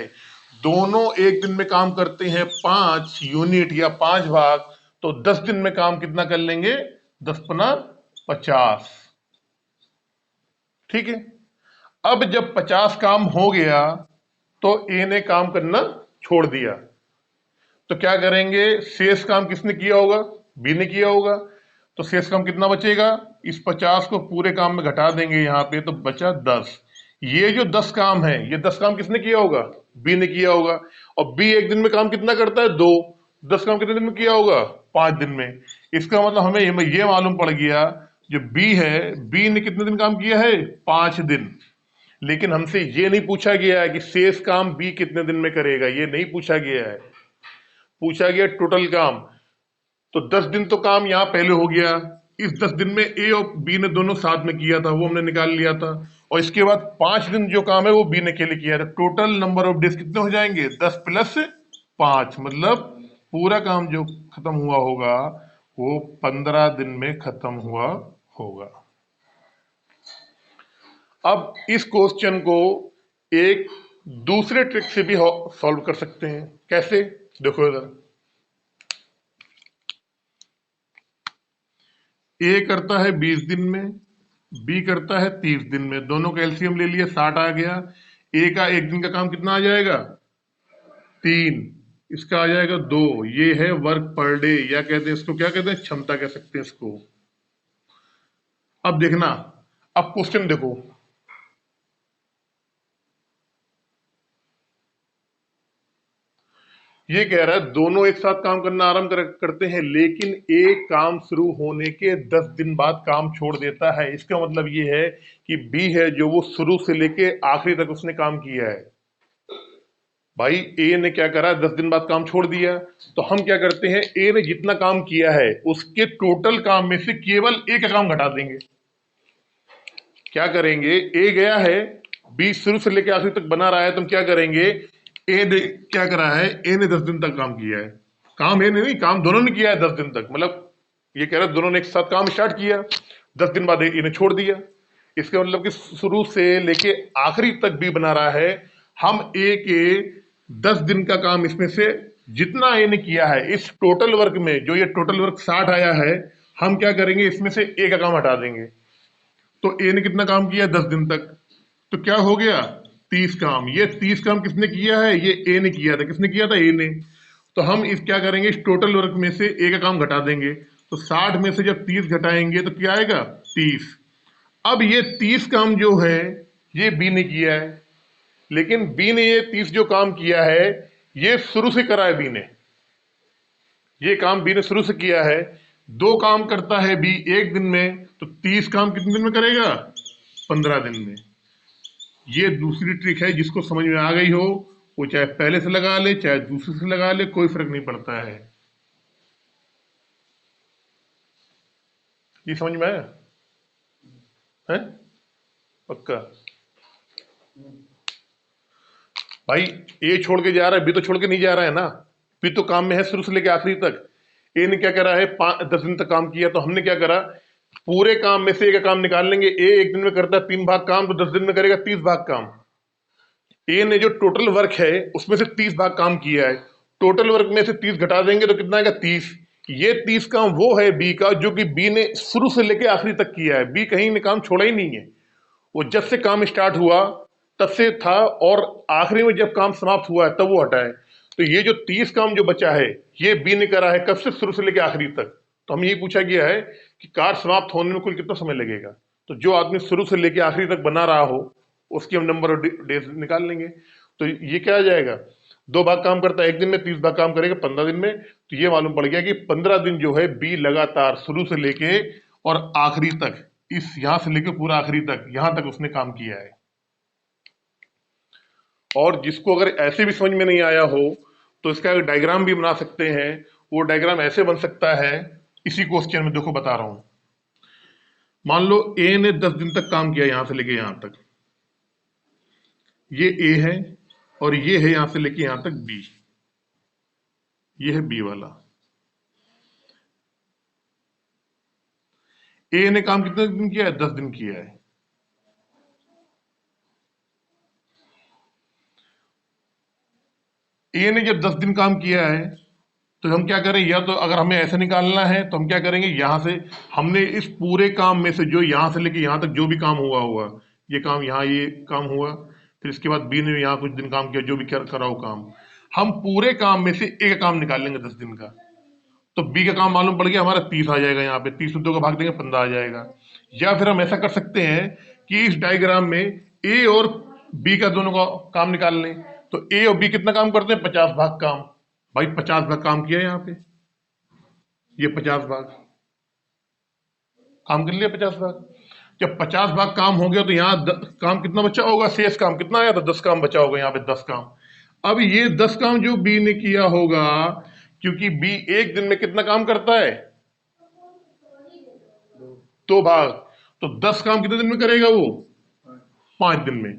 दोनों एक दिन में काम करते हैं 5 यूनिट या 5 भाग, तो 10 दिन में काम कितना कर लेंगे, 10 पना 50। ठीक है। अब जब 50 काम हो गया तो ए ने काम करना छोड़ दिया, तो क्या करेंगे, शेष काम किसने किया होगा, बी ने किया होगा। तो शेष काम कितना बचेगा, इस 50 को पूरे काम में घटा देंगे यहां पे, तो बचा 10। ये जो 10 काम है, ये 10 काम किसने किया होगा, बी ने किया होगा। और बी एक दिन में काम कितना करता है, 2। 10 काम कितने दिन में किया होगा, 5 दिन में। इसका मतलब हमें ये मालूम पड़ गया, जो बी है, बी ने कितने दिन काम किया है, 5 दिन। लेकिन हमसे ये नहीं पूछा गया है कि शेष काम बी कितने दिन में करेगा, ये नहीं पूछा गया है। पूछा गया टोटल काम। तो 10 दिन तो काम यहां पहले हो गया, इस 10 दिन में ए और बी ने दोनों साथ में किया था, वो हमने निकाल लिया था। और इसके बाद 5 दिन जो काम है वो बी ने अकेले किया था। टोटल नंबर ऑफ डेज कितने हो जाएंगे, 10 प्लस 5, मतलब पूरा काम जो खत्म हुआ होगा वो 15 दिन में खत्म हुआ होगा। अब इस क्वेश्चन को एक दूसरे ट्रिक से भी सॉल्व कर सकते हैं। कैसे, देखो इधर, ए करता है 20 दिन में, बी करता है 30 दिन में, दोनों का एलसीएम ले लिया, 60 आ गया। ए का एक दिन का काम कितना आ जाएगा, 3, इसका आ जाएगा 2। ये है वर्क पर डे, या कहते हैं इसको, क्या कहते हैं, क्षमता कह सकते हैं इसको। अब देखना, अब क्वेश्चन देखो, ये कह रहा है दोनों एक साथ काम करना आरंभ करते हैं, लेकिन एक काम शुरू होने के 10 दिन बाद काम छोड़ देता है। इसका मतलब ये है कि बी है जो वो शुरू से लेके आखिरी तक उसने काम किया है। भाई ए ने क्या करा, 10 दिन बाद काम छोड़ दिया, तो हम क्या करते हैं, ए ने जितना काम किया है उसके टोटल काम में से केवल एक का काम घटा देंगे। क्या करेंगे, ए गया है, बी शुरू से लेकर आखिर तक बना रहा है, तो हम क्या करेंगे, ए ने क्या करा है, ए ने 10 दिन तक काम किया है। काम ए ने नहीं, काम दोनों ने किया है 10 दिन तक, मतलब ये कह रहा है दोनों ने एक साथ काम स्टार्ट किया, 10 दिन बाद ए ने छोड़ दिया। इसका मतलब कि शुरू से लेके आखिरी तक बी बना रहा है। हम ए के 10 दिन का काम इसमें से जितना ए ने किया है, इस टोटल वर्क में, जो ये टोटल वर्क 60 आया है, हम क्या करेंगे, इसमें से ए का काम हटा देंगे। तो ए ने कितना काम किया, 10 दिन तक, तो क्या हो गया, 30 काम। ये 30 काम किसने किया है, ये ए ने किया था। किसने किया था, ए ने। तो हम इस क्या करेंगे, इस टोटल वर्क में से ए का काम घटा देंगे, तो 60 में से जब 30 घटाएंगे तो क्या आएगा, 30। अब ये 30 काम जो है ये बी ने किया है, लेकिन बी ने ये 30 जो काम किया है ये शुरू से करा है बी ने, ये काम बी ने शुरू से किया है। दो काम करता है बी एक दिन में, तो 30 काम कितने दिन में करेगा? 15 दिन में। ये दूसरी ट्रिक है, जिसको समझ में आ गई हो वो चाहे पहले से लगा ले चाहे दूसरे से लगा ले, कोई फर्क नहीं पड़ता है। ये समझ में आया है? पक्का? भाई ए छोड़ के जा रहा है, बी तो छोड़ के नहीं जा रहा है ना। बी तो काम में है शुरू से लेके आखिरी तक। ए ने क्या करा है, 10 दिन तक काम किया, तो हमने क्या करा, पूरे काम में से एक काम निकाल लेंगे। ए एक दिन में करता है 3 भाग काम, तो 10 दिन में करेगा 30 भाग काम। ए ने जो टोटल वर्क है उसमें से 30 भाग काम किया है, टोटल वर्क में से 30 घटा देंगे तो कितना आएगा? 30। ये 30 काम वो है बी का, जो कि बी ने शुरू से लेके आखिरी तक किया है। बी कहीं ने काम छोड़ा ही नहीं है, वो जब से काम स्टार्ट हुआ तब से था, और आखिरी में जब काम समाप्त हुआ है तब वो हटा है। तो ये जो 30 काम जो बचा है, ये बी ने करा है, कब से? शुरू से लेकर आखिरी तक। तो हम यही पूछा गया है कि कार्य समाप्त होने में कुल कितना समय लगेगा। तो जो आदमी शुरू से लेकर आखिरी तक बना रहा हो उसकी हम नंबर ऑफ डेज निकाल लेंगे। तो ये क्या आ जाएगा, 2 भाग काम करता है एक दिन में, 30 भाग काम करेगा 15 दिन में। तो ये मालूम पड़ गया कि 15 दिन जो है बी लगातार शुरू से लेके और आखिरी तक, इस यहां से लेके पूरा आखिरी तक, यहां तक उसने काम किया है। और जिसको अगर ऐसे भी समझ में नहीं आया हो तो इसका एक डायग्राम भी बना सकते हैं। वो डायग्राम ऐसे बन सकता है, इसी क्वेश्चन में देखो बता रहा हूं। मान लो ए ने 10 दिन तक काम किया यहां से लेके यहां तक, ये ए है, और ये है यहां से लेके यहां तक बी, ये है बी वाला। ए ने काम कितने दिन किया है? 10 दिन किया है। ए ने जब 10 दिन काम किया है तो हम क्या करें, या तो अगर हमें ऐसे निकालना है तो हम क्या करेंगे, यहां से हमने इस पूरे काम में से जो यहां से लेके यहां तक जो भी काम हुआ हुआ, ये काम यहाँ ये काम हुआ, फिर इसके बाद बी ने यहाँ कुछ दिन काम किया, जो भी करा हो काम, हम पूरे काम में से एक काम निकाल लेंगे 10 दिन का। तो बी का काम मालूम पड़ गया हमारा 30 आ जाएगा, यहाँ पे 30 में 2 का भाग देंगे 15 आ जाएगा। या फिर हम ऐसा कर सकते हैं कि इस डायग्राम में ए और बी का दोनों का काम निकाल लें। तो ए और बी कितना काम करते हैं? 50 भाग काम। भाई 50 भाग काम किया यहाँ पे, ये 50 भाग काम कर लिया, 50 भाग। जब 50 भाग काम हो गया तो यहाँ काम कितना बचा होगा? शेष काम कितना आया था? 10 काम बचा होगा यहाँ पे, 10 काम। अब ये 10 काम जो बी ने किया होगा, क्योंकि बी एक दिन में कितना काम करता है? 2 भाग। तो 10 काम कितने दिन में करेगा वो? 5 दिन में।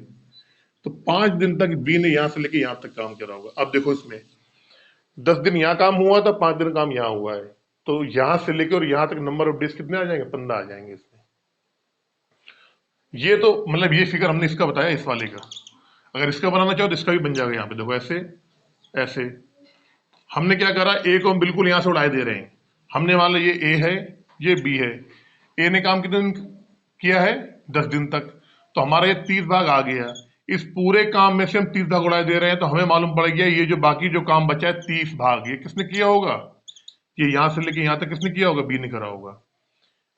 तो 5 दिन तक बी ने यहां से लेके यहां तक काम करा होगा। अब देखो इसमें 10 दिन यहां काम हुआ था, 5 दिन काम यहां हुआ है, तो यहां से लेके और यहां तक नंबर ऑफ डेज कितने आ जाएंगे? 15 आ जाएंगे इसमें। ये तो मतलब ये फिगर हमने इसका बताया, इस वाले का। अगर इसका बनाना चाहो तो इसका भी बन जाएगा। यहाँ पे देखो ऐसे ऐसे हमने क्या करा, ए को हम बिल्कुल यहां से उड़ाए दे रहे हैं। हमने मान लो ये ए है, ये बी है। ए ने काम कितने दिन किया है? 10 दिन तक। तो हमारा ये 30 भाग आ गया। इस पूरे काम में से हम 30 भाग उड़ाए दे रहे हैं, तो हमें मालूम पड़ गया ये जो बाकी जो काम बचा है 30 भाग, ये किसने किया होगा? ये यहां से लेके यहां तक किसने किया होगा? बी ने करा होगा।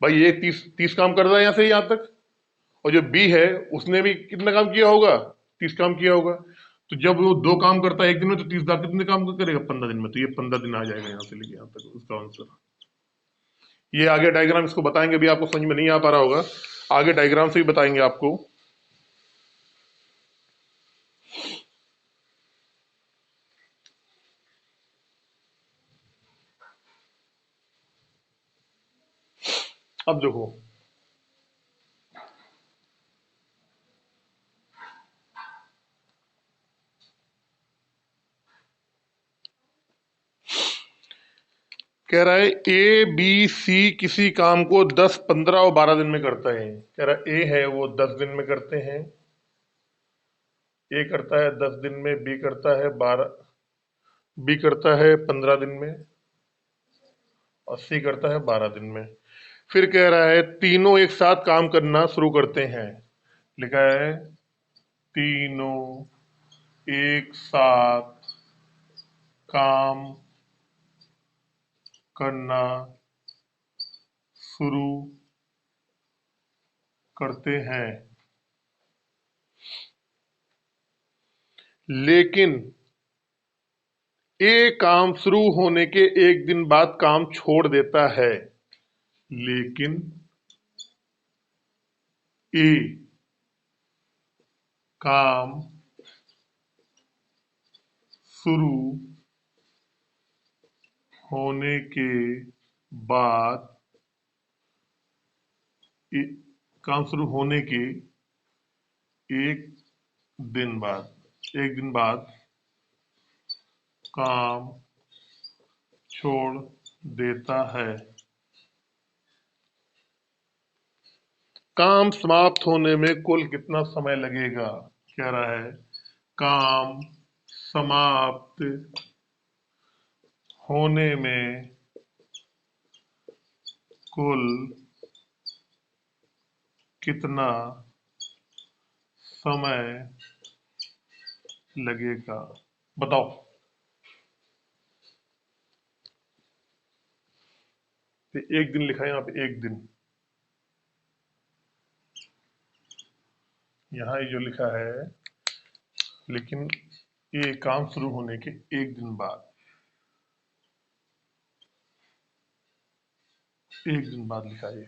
भाई ये 30 काम कर रहा है यहां से यहां तक, और जो बी है उसने भी कितना काम किया होगा? 30 काम किया होगा। तो जब वो 2 काम करता है एक दिन में, तो 30 बार कितने काम करेगा? 15 दिन में। तो ये 15 दिन आ जाएगा यहाँ से लेके यहाँ तक उसका आंसर। ये आगे डायग्राम इसको बताएंगे, भी आपको समझ में नहीं आ पा रहा होगा, आगे डायग्राम से भी बताएंगे आपको। अब देखो कह रहा है ए बी सी किसी काम को 10, 15 और 12 दिन में करता है। कह रहा है ए है वो 10 दिन में करते हैं, ए करता है 10 दिन में, बी करता है 12, बी करता है 15 दिन में, और सी करता है 12 दिन में। फिर कह रहा है तीनों एक साथ काम करना शुरू करते हैं। लिखा है तीनों एक साथ काम करना शुरू करते हैं, लेकिन ए काम शुरू होने के एक दिन बाद काम छोड़ देता है। लेकिन ए काम शुरू होने के बाद ए, काम शुरू होने के एक एक दिन बाद काम छोड़ देता है। काम समाप्त होने में कुल कितना समय लगेगा? कह रहा है काम समाप्त होने में कुल कितना समय लगेगा? बताओ। तो एक दिन लिखा है यहाँ पे, एक दिन। यहाँ ये जो लिखा है, लेकिन ये काम शुरू होने के एक दिन बाद, एक दिन बाद लिखा है।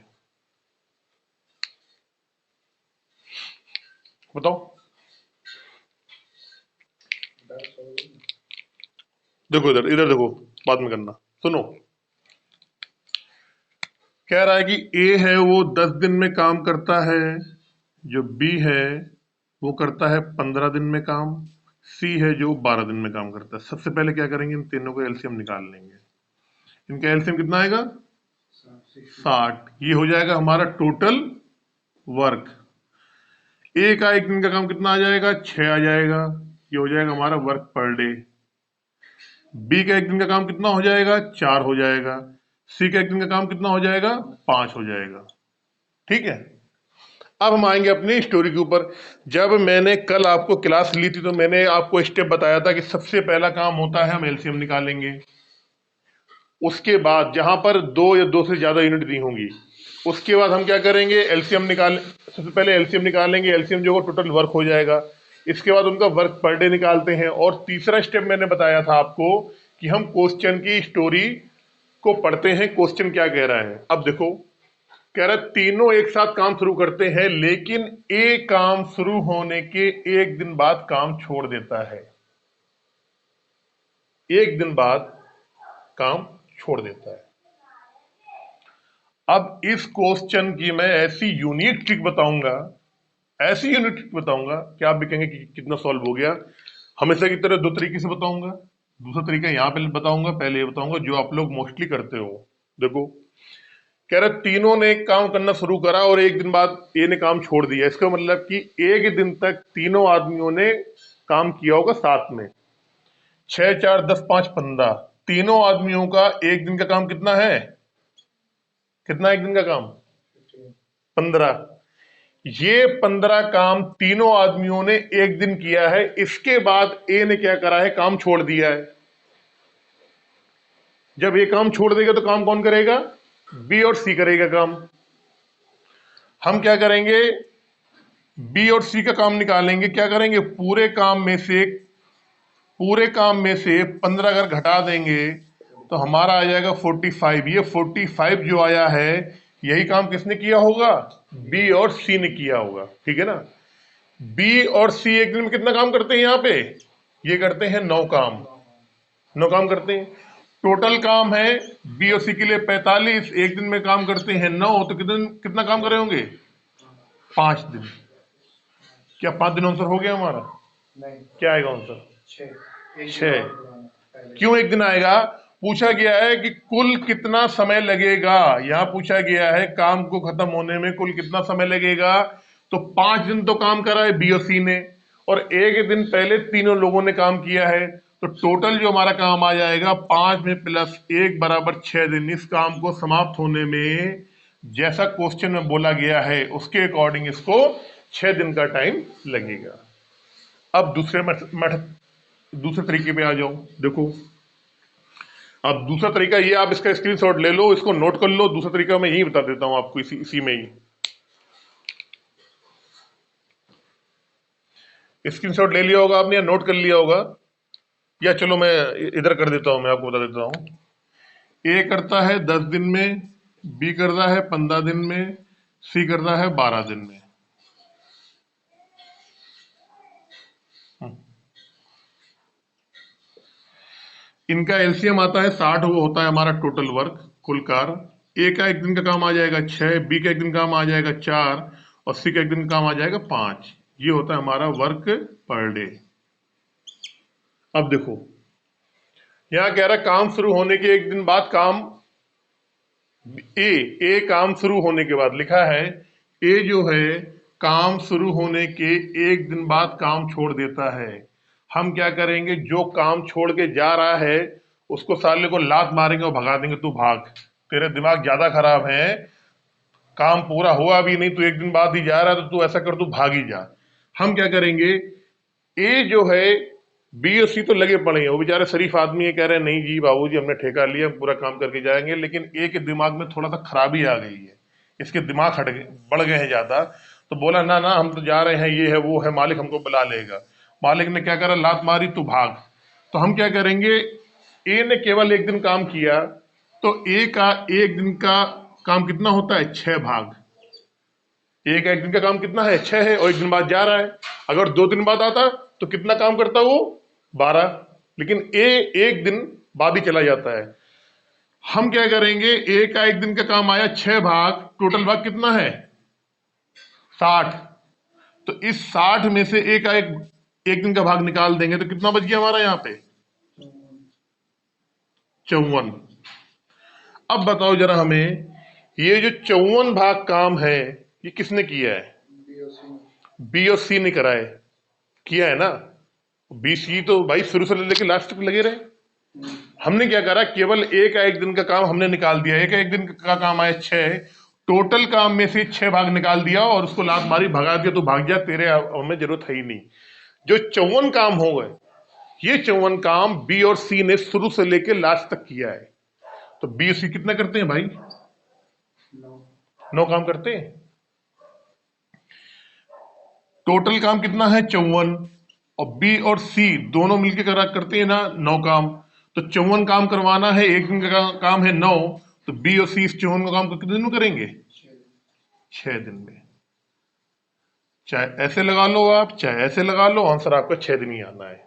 बताओ। देखो इधर, इधर देखो, बाद में करना। सुनो, कह रहा है कि ए है वो 10 दिन में काम करता है, जो बी है वो करता है 15 दिन में काम, सी है जो 12 दिन में काम करता है। सबसे पहले क्या करेंगे, इन तीनों को एलसीएम निकाल लेंगे। इनका एलसीएम कितना आएगा? 60। ये हो जाएगा हमारा टोटल वर्क। ए का एक दिन का काम कितना आ जाएगा? 6 आ जाएगा। ये हो जाएगा हमारा वर्क पर डे। बी का एक दिन का काम कितना हो जाएगा? 4 हो जाएगा। सी का एक दिन का काम कितना हो जाएगा? 5 हो जाएगा। ठीक है। अब हम आएंगे अपनी स्टोरी के ऊपर। जब मैंने कल आपको क्लास ली थी तो मैंने आपको स्टेप बताया था कि सबसे पहला काम होता है हम एलसीएम निकालेंगे। उसके बाद जहां पर दो या दो से ज्यादा यूनिट दी होंगी, उसके बाद हम क्या करेंगे, एलसीएम निकाल, सबसे पहले एलसीएम निकालेंगे। एलसीएम जो टोटल वर्क हो जाएगा, इसके बाद उनका वर्क पर डे निकालते हैं। और तीसरा स्टेप मैंने बताया था आपको कि हम क्वेश्चन की स्टोरी को पढ़ते हैं, क्वेश्चन क्या कह रहा है। अब देखो, कह रहा है तीनों एक साथ काम शुरू करते हैं, लेकिन ए काम शुरू होने के एक दिन बाद काम छोड़ देता है। एक दिन बाद काम छोड़ देता है। अब इस क्वेश्चन की मैं ऐसी यूनिक ट्रिक बताऊंगा, ऐसी यूनिक ट्रिक बताऊंगा कि आप भी कहेंगे कि कितना सॉल्व हो गया। हमेशा की तरह दो तरीके से बताऊंगा। दूसरा तरीका यहां पे बताऊंगा, पहले ये बताऊंगा जो आप लोग मोस्टली करते हो। देखो, कह रहे तीनों ने काम करना शुरू करा और एक दिन बाद ए ने काम छोड़ दिया। इसका मतलब कि एक दिन तक तीनों आदमियों ने काम किया होगा साथ में। 6 4 10 5 15, तीनों आदमियों का एक दिन का काम कितना है? कितना एक दिन का काम? 15। ये 15 काम तीनों आदमियों ने एक दिन किया है। इसके बाद ए ने क्या करा है? काम छोड़ दिया है। जब ये काम छोड़ देगा तो काम कौन करेगा? बी और सी करेगा काम। हम क्या करेंगे, बी और सी का काम निकालेंगे। क्या करेंगे, पूरे काम में से 15 अगर घटा देंगे तो हमारा आ जाएगा 45। ये 45 जो आया है, यही काम किसने किया होगा? बी और सी ने किया होगा। ठीक है ना। बी और सी एक दिन में कितना काम करते हैं? यहाँ पे ये करते हैं 9 काम। 9 काम करते हैं। टोटल काम है बी और सी के लिए 45। एक दिन में काम करते हैं 9, तो कितना काम करे होंगे? 5 दिन। क्या 5 दिन आंसर हो गया हमारा? नहीं। क्या आएगा आंसर? 6। क्यों एक दिन आएगा? पूछा गया है कि कुल कितना समय लगेगा। यहां पूछा गया है काम को खत्म होने में कुल कितना समय लगेगा। तो 5 दिन तो काम करा है बी और सी ने, और एक दिन पहले तीनों लोगों ने काम किया है। तो टोटल जो हमारा काम आ जाएगा 5 में प्लस 1 बराबर 6 दिन। इस काम को समाप्त होने में जैसा क्वेश्चन में बोला गया है उसके अकॉर्डिंग इसको 6 दिन का टाइम लगेगा। अब दूसरे तरीके पे आ जाओ। देखो, अब दूसरा तरीका ये, आप इसका स्क्रीनशॉट ले लो, इसको नोट कर लो। दूसरा तरीका मैं यही बता देता हूं आपको, इसी में ही स्क्रीनशॉट ले लिया होगा आपने या नोट कर लिया होगा, या चलो मैं इधर कर देता हूं, मैं आपको बता देता हूं। ए करता है 10 दिन में, बी करता है 15 दिन में, सी करता है 12 दिन में। इनका एलसीएम आता है 60, वो होता है हमारा टोटल वर्क, कुल कार्य। ए का एक दिन का काम आ जाएगा 6, बी का एक दिन का काम आ जाएगा 4 और सी का एक दिन का काम आ जाएगा 5। ये होता है हमारा वर्क पर डे। अब देखो, यहां कह रहा है काम शुरू होने के एक दिन बाद काम, ए काम शुरू होने के बाद लिखा है, ए जो है काम शुरू होने के एक दिन बाद काम छोड़ देता है। हम क्या करेंगे, जो काम छोड़ के जा रहा है उसको साले को लात मारेंगे और भगा देंगे, तू भाग, तेरे दिमाग ज्यादा खराब है, काम पूरा हुआ भी नहीं, तू एक दिन बाद ही जा रहा है, तो तू ऐसा कर, तू भाग ही जा। हम क्या करेंगे, ए जो है, बी और सी तो लगे पड़े हैं, वो बेचारे शरीफ आदमी है, कह रहे हैं नहीं जी बाबूजी हमने ठेका लिया, हम पूरा काम करके जाएंगे, लेकिन ए के दिमाग में थोड़ा सा खराबी आ गई है, इसके दिमाग हट गए, बढ़ गए हैं ज्यादा। तो बोला ना ना हम तो जा रहे हैं, ये है वो है, मालिक हमको बुला लेगा। मालिक ने क्या करा, लात मारी, तू भाग। तो हम क्या करेंगे, ए ने केवल एक दिन काम किया, तो ए का एक दिन का काम कितना होता है, 6 भाग। ए का एक दिन का काम कितना है, 6 है, और एक दिन बाद जा रहा है। अगर 2 दिन बाद आता तो कितना काम करता वो, 12। लेकिन ए एक दिन बाद ही चला जाता है। हम क्या करेंगे, ए का एक दिन का काम आया 6 भाग, टोटल भाग कितना है, 60। तो इस 60 में से ए का एक दिन का भाग निकाल देंगे तो कितना बच गया हमारा यहाँ पे, 54। अब बताओ जरा हमें, ये जो 54 भाग काम है, ये किसने किया है, बी और सी ने कराए, किया है ना। बी सी तो भाई शुरू से लेके लास्ट तक लगे रहे। हमने क्या करा, केवल ए का एक दिन का काम हमने निकाल दिया, ए का एक दिन का काम आया 6, टोटल काम में से 6 भाग निकाल दिया और उसको लात मारी, भगा दिया, तो भाग जा, तेरे हमें जरूरत है ही नहीं। जो 54 काम हो गए, ये 54 काम बी और सी ने शुरू से लेके लास्ट तक किया है। तो बी और सी कितना करते हैं भाई, 9 काम करते हैं। टोटल काम कितना है, 54, और बी और सी दोनों मिलकर करा करते हैं ना 9 काम। तो 54 काम करवाना है, एक दिन का काम है 9, तो बी और सी इस 54 का काम को कितने दिन में करेंगे, 6 दिन में। चाहे ऐसे लगा लो आप, चाहे ऐसे लगा लो, आंसर आपका 6 दिन ही आना है।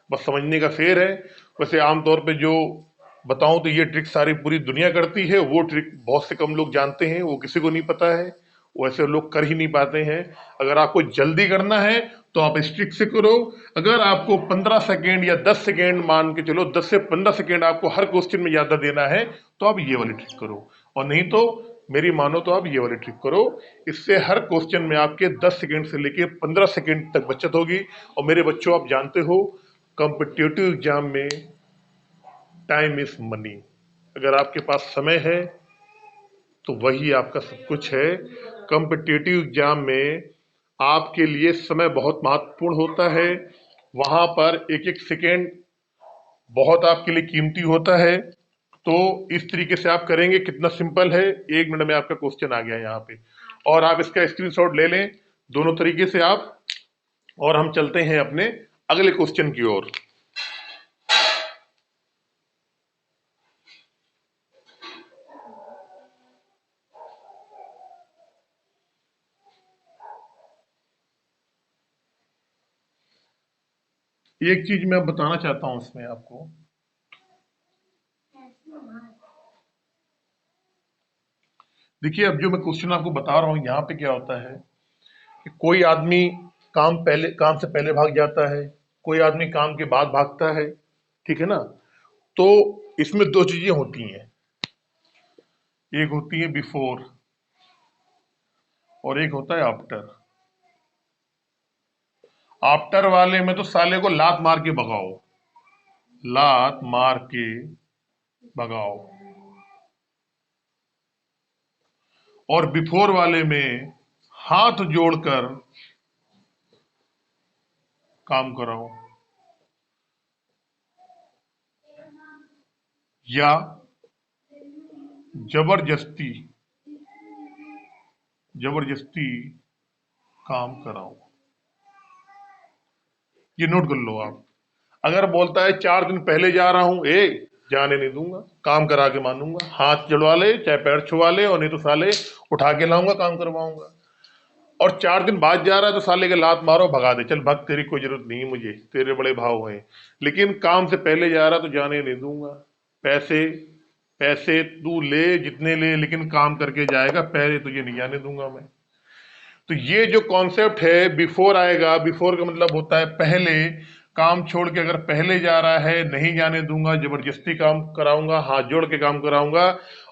बस समझने का फेर है। वैसे आमतौर पे जो बताऊं तो ये ट्रिक सारी पूरी दुनिया करती है, वो ट्रिक बहुत से कम लोग जानते हैं, वो किसी को नहीं पता है, वैसे लोग कर ही नहीं पाते हैं। अगर आपको जल्दी करना है तो आप इस ट्रिक से करो। अगर आपको 15 सेकेंड या 10 सेकेंड, मान के चलो 10 से 15 सेकेंड आपको हर क्वेश्चन में ज्यादा देना है, तो आप ये वाली ट्रिक करो, और नहीं तो मेरी मानो तो आप ये वाली ट्रिक करो। इससे हर क्वेश्चन में आपके 10 सेकेंड से लेके 15 सेकेंड तक बचत होगी। और मेरे बच्चों, आप जानते हो कॉम्पिटिटिव एग्जाम में टाइम इज मनी। अगर आपके पास समय है तो वही आपका सब कुछ है। कॉम्पिटिटिव एग्जाम में आपके लिए समय बहुत महत्वपूर्ण होता है। वहां पर एक एक सेकेंड बहुत आपके लिए कीमती होता है। तो इस तरीके से आप करेंगे, कितना सिंपल है, 1 मिनट में आपका क्वेश्चन आ गया यहाँ पे। और आप इसका स्क्रीनशॉट ले लें, दोनों तरीके से आप। और हम चलते हैं अपने अगले क्वेश्चन की ओर। एक चीज मैं बताना चाहता हूं इसमें आपको, देखिए अब जो मैं क्वेश्चन आपको बता रहा हूं, यहाँ पे क्या होता है कि कोई आदमी काम से पहले भाग जाता है, कोई आदमी काम के बाद भागता है, ठीक है ना। तो इसमें दो चीजें होती हैं, एक होती है बिफोर और एक होता है आफ्टर। आफ्टर वाले में तो साले को लात मार के भगाओ, लात मार के भगाओ। और बिफोर वाले में हाथ जोड़कर काम कराओ, या जबरदस्ती जबरदस्ती काम कराओ। ये नोट कर लो आप। अगर बोलता है 4 दिन पहले जा रहा हूं, जाने नहीं दूंगा, काम करा के मानूंगा। हाथ जड़वा ले चाहे पैर छुआ ले, और नहीं तो साले उठा के लाऊंगा, काम करवाऊंगा। और 4 दिन बाद जा रहा है तो साले के लात मारो, भगा दे, चल भग, तेरी कोई जरूरत नहीं है मुझे, तेरे बड़े भाव हैं। लेकिन काम से पहले जा रहा तो जाने नहीं दूंगा। पैसे पैसे तू ले जितने ले, लेकिन काम करके जाएगा, पहले तुझे नहीं जाने दूंगा मैं। तो ये जो कॉन्सेप्ट है, बिफोर आएगा, बिफोर का मतलब होता है पहले। काम छोड़ के अगर पहले जा रहा है, नहीं जाने दूंगा, जबरदस्ती काम कराऊंगा, हाथ जोड़ के काम कराऊंगा।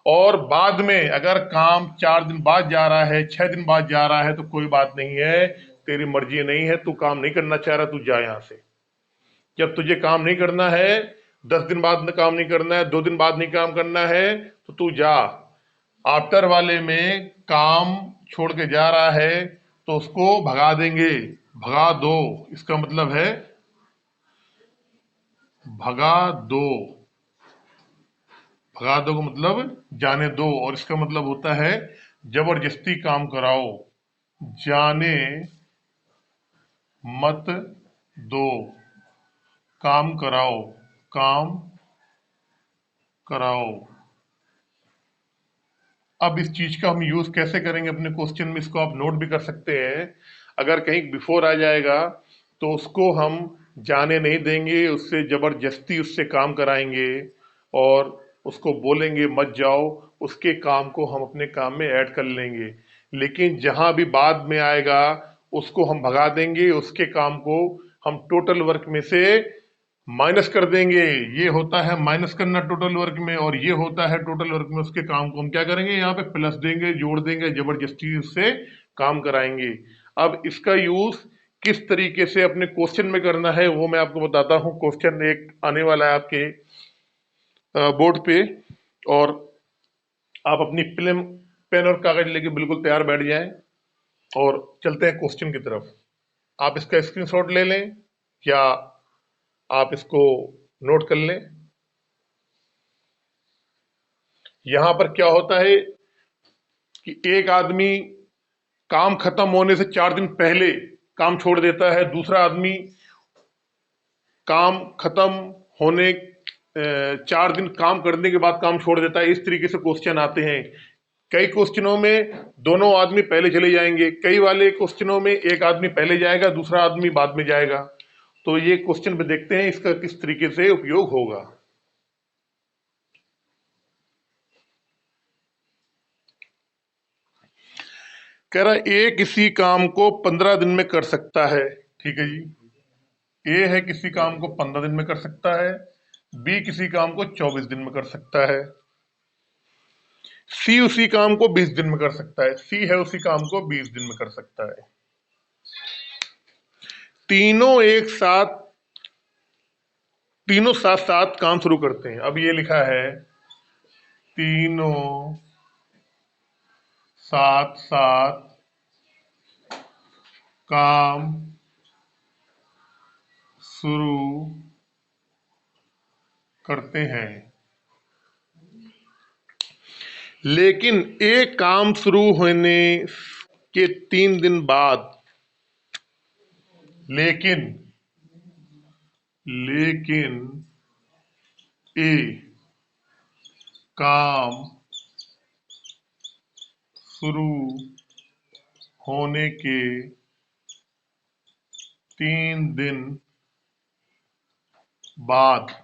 और बाद में अगर काम 4 दिन बाद जा रहा है, 6 दिन बाद जा रहा है, तो कोई बात नहीं है, तेरी मर्जी नहीं है, तू काम नहीं करना चाह रहा, तू जा यहां से। जब तुझे काम नहीं करना है, 10 दिन बाद काम नहीं करना है, 2 दिन बाद नहीं काम करना है, तो तू जा। आफ्टर वाले में काम छोड़ के जा रहा है तो उसको भगा देंगे, भगा दो, इसका मतलब है भगा दो। भगा दो का मतलब जाने दो, और इसका मतलब होता है जबरदस्ती काम कराओ, जाने मत दो, काम कराओ, काम कराओ। अब इस चीज का हम यूज कैसे करेंगे अपने क्वेश्चन में, इसको आप नोट भी कर सकते हैं। अगर कहीं बिफोर आ जाएगा तो उसको हम जाने नहीं देंगे, उससे जबरदस्ती उससे काम कराएंगे, और उसको बोलेंगे मत जाओ, उसके काम को हम अपने काम में ऐड कर लेंगे। लेकिन जहां भी बाद में आएगा, उसको हम भगा देंगे, उसके काम को हम टोटल वर्क में से माइनस कर देंगे। ये होता है माइनस करना टोटल वर्क में, और ये होता है टोटल वर्क में उसके काम को हम क्या करेंगे, यहाँ पे प्लस देंगे, जोड़ देंगे, जबरदस्ती उससे काम कराएंगे। अब इसका यूज किस तरीके से अपने क्वेश्चन में करना है वो मैं आपको बताता हूँ। क्वेश्चन एक आने वाला है आपके बोर्ड पे, और आप अपनी पेन और कागज लेके बिल्कुल तैयार बैठ जाएं, और चलते हैं क्वेश्चन की तरफ। आप इसका स्क्रीनशॉट ले लें, या आप इसको नोट कर लें। यहां पर क्या होता है कि एक आदमी काम खत्म होने से 4 दिन पहले काम छोड़ देता है, दूसरा आदमी काम खत्म होने 4 दिन काम करने के बाद काम छोड़ देता है। इस तरीके से क्वेश्चन आते हैं। कई क्वेश्चनों में दोनों आदमी पहले चले जाएंगे, कई वाले क्वेश्चनों में एक आदमी पहले जाएगा, दूसरा आदमी बाद में जाएगा। तो ये क्वेश्चन पे देखते हैं इसका किस तरीके से उपयोग होगा। कह रहा ए किसी काम को 15 दिन में कर सकता है। ठीक है जी, ए है किसी काम को 15 दिन में कर सकता है, बी किसी काम को 24 दिन में कर सकता है, सी उसी काम को 20 दिन में कर सकता है। सी है उसी काम को 20 दिन में कर सकता है। तीनों एक साथ, तीनों साथ साथ काम शुरू करते हैं। अब ये लिखा है तीनों साथ साथ काम शुरू करते हैं, लेकिन एक काम शुरू होने के 3 दिन बाद, लेकिन लेकिन ए काम शुरू होने के 3 दिन बाद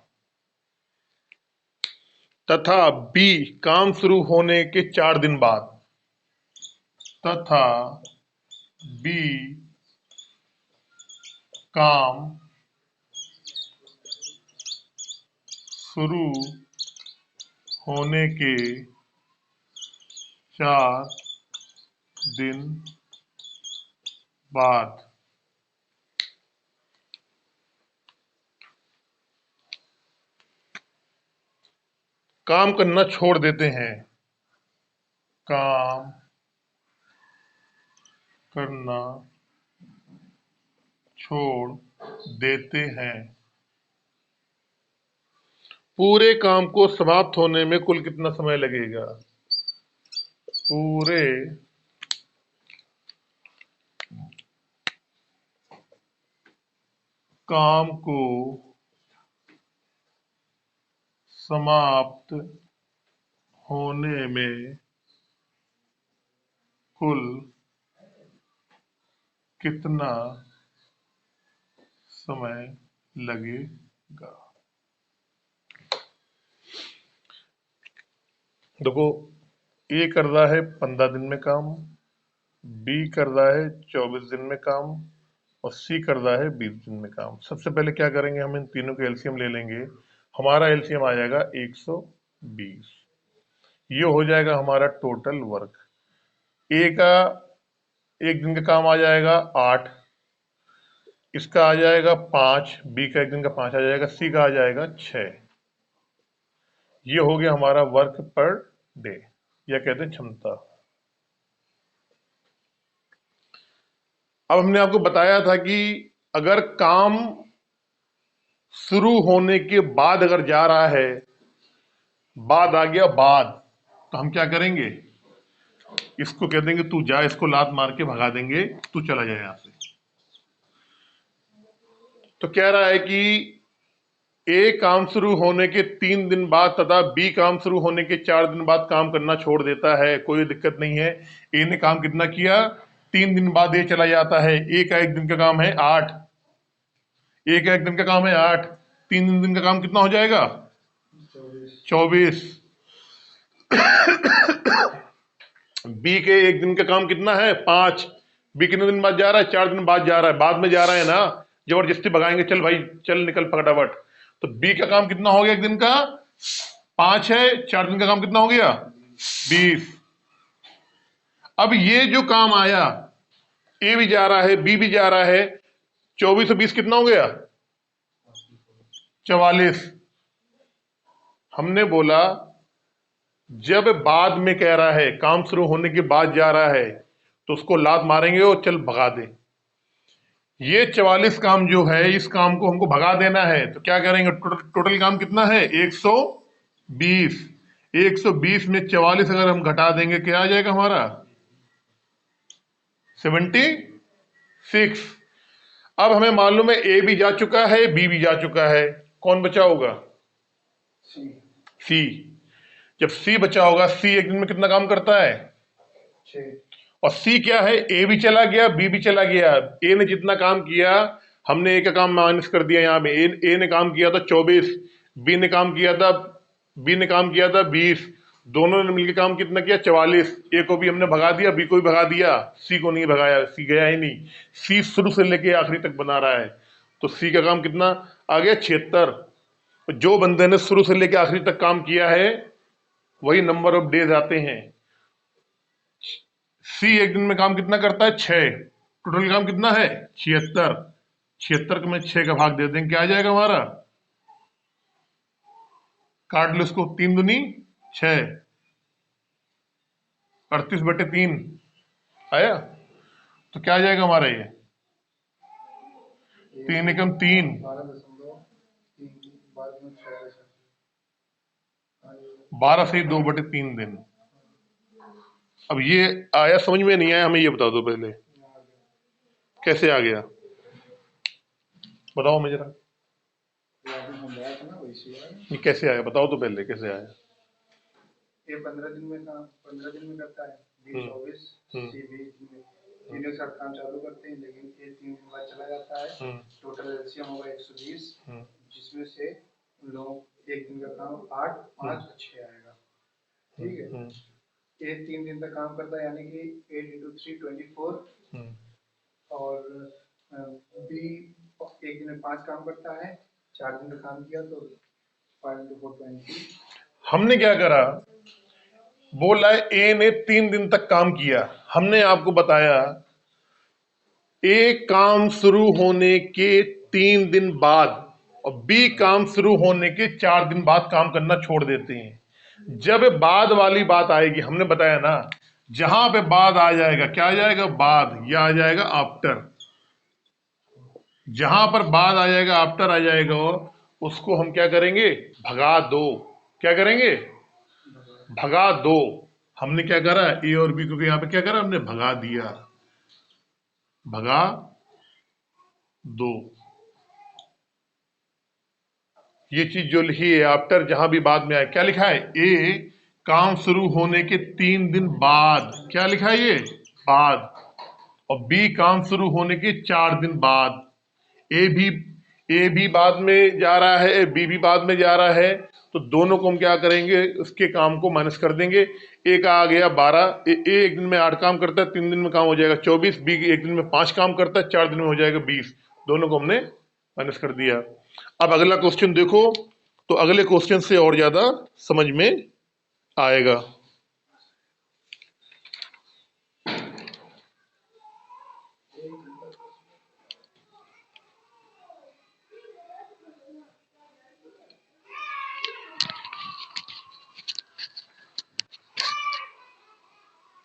तथा बी काम शुरू होने के 4 दिन बाद, तथा बी काम शुरू होने के 4 दिन बाद काम करना छोड़ देते हैं, काम करना छोड़ देते हैं। पूरे काम को समाप्त होने में कुल कितना समय लगेगा? पूरे काम को समाप्त होने में कुल कितना समय लगेगा। देखो, ए कर रहा है 15 दिन में काम, बी कर रहा है 24 दिन में काम, और सी कर रहा है 20 दिन में काम। सबसे पहले क्या करेंगे, हम इन तीनों के एलसीएम ले लेंगे। हमारा एलसीएम आ जाएगा 120। ये हो जाएगा हमारा टोटल वर्क। ए का एक दिन का काम आ जाएगा 8, इसका आ जाएगा 5, बी का एक दिन का 5 आ जाएगा, सी का आ जाएगा 6। ये हो गया हमारा वर्क पर डे, या कहते हैं क्षमता। अब हमने आपको बताया था कि अगर काम शुरू होने के बाद अगर जा रहा है, बाद आ गया बाद, तो हम क्या करेंगे, इसको कह देंगे तू जा, इसको लात मार के भगा देंगे, तू चला जाए यहां से। तो कह रहा है कि ए काम शुरू होने के 3 दिन बाद तथा बी काम शुरू होने के 4 दिन बाद काम करना छोड़ देता है। कोई दिक्कत नहीं है। ए ने काम कितना किया, 3 दिन बाद ए चला जाता है। ए का एक दिन का काम है 8, ए का एक दिन का काम है 8, 3 दिन का काम कितना हो जाएगा, 24। बी के एक दिन का काम कितना है 5, बी कितने दिन बाद जा रहा है, 4 दिन बाद जा रहा है, बाद में जा रहा है ना, जबरदस्ती भगाएंगे, चल भाई चल निकल फटाफट। तो बी का काम कितना हो गया, एक दिन का 5 है, 4 दिन का काम कितना हो गया 20। अब ये जो काम आया, ए भी जा रहा है बी भी जा रहा है, 24 और 20 कितना हो गया 44। हमने बोला जब बाद में कह रहा है, काम शुरू होने के बाद जा रहा है, तो उसको लात मारेंगे और चल भगा दे। ये 44 काम जो है, इस काम को हमको भगा देना है, तो क्या करेंगे, टोटल काम कितना है 120। 120 में 44 अगर हम घटा देंगे, क्या आ जाएगा हमारा 76। अब हमें मालूम है ए भी जा चुका है, बी भी जा चुका है, कौन बचा होगा, सी। जब सी बचा होगा, सी एक दिन में कितना काम करता है 6, और सी क्या है, ए भी चला गया बी भी चला गया। ए ने जितना काम किया, हमने ए का काम माइनस कर दिया यहाँ पे। ए ने काम किया था 24, बी ने काम किया था 20, दोनों ने मिलकर काम कितना किया 44। ए को भी हमने भगा दिया, बी को भी भगा दिया, सी को नहीं भगाया, सी गया ही नहीं। सी शुरू से लेके आखिरी तक बना रहा है, तो सी का काम कितना आ गया 76। जो बंदे ने शुरू से लेके आखिरी तक काम किया है, वही नंबर ऑफ डेज आते हैं। सी एक दिन में काम कितना करता है 6, टोटल काम कितना है 76। 76 को मैं 6 का भाग दे दें, क्या आ जाएगा हमारा, काट लो इसको, 3 दूनी 6, 38/3 आया। तो क्या आ जाएगा हमारा, ये 3 एकम 3, 12 से 2/3 दिन। अब ये आया समझ में नहीं आया, हमें ये बता दो पहले कैसे आ गया, बताओ मुझे जरा, ये कैसे आया बताओ तो पहले कैसे आया। ये 15 दिन में काम 15 दिन में करता है, बी 24, सी 20 दिन में, तीनों साथ काम चालू करते हैं, लेकिन ये 3 दिन बाद चला जाता है। टोटल एलसीएम होगा 120, जिसमें से लोग एक दिन का काम 8, 5 और 6 आएगा, ठीक है। ये 3 दिन तक काम करता है, यानी कि 8 × 3 24, और बी एक दिन में 5 काम करता है, 4 दिन का काम किया तो 5 × 4 20। हमने क्या करा, बोला ए ने 3 दिन तक काम किया, हमने आपको बताया ए काम शुरू होने के 3 दिन बाद और बी काम शुरू होने के 4 दिन बाद काम करना छोड़ देते हैं। जब बाद वाली बात आएगी, हमने बताया ना, जहां पे बाद आ जाएगा, क्या आ जाएगा बाद, या आ जाएगा आफ्टर। जहां पर बाद आ जाएगा, आफ्टर आ जाएगा, उसको हम क्या करेंगे, भगा दो। क्या करेंगे, भगा दो। हमने क्या करा, ए और बी को यहां पे क्या करा, हमने भगा दिया, भगा दो। ये चीज जो लिखी है आफ्टर, जहां भी बाद में आए, क्या लिखा है? ए काम शुरू होने के 3 दिन बाद, क्या लिखा है ये? बाद। और बी काम शुरू होने के 4 दिन बाद। ए भी ए भी बाद में जा रहा है, बी भी बाद में जा रहा है, तो दोनों को हम क्या करेंगे, उसके काम को माइनस कर देंगे। ए का आ गया 12, ए 1 दिन में 8 काम करता है, 3 दिन में काम हो जाएगा 24, बी 1 दिन में 5 काम करता है, 4 दिन में हो जाएगा 20। दोनों को हमने माइनस कर दिया। अब अगला क्वेश्चन देखो, तो अगले क्वेश्चन से और ज्यादा समझ में आएगा।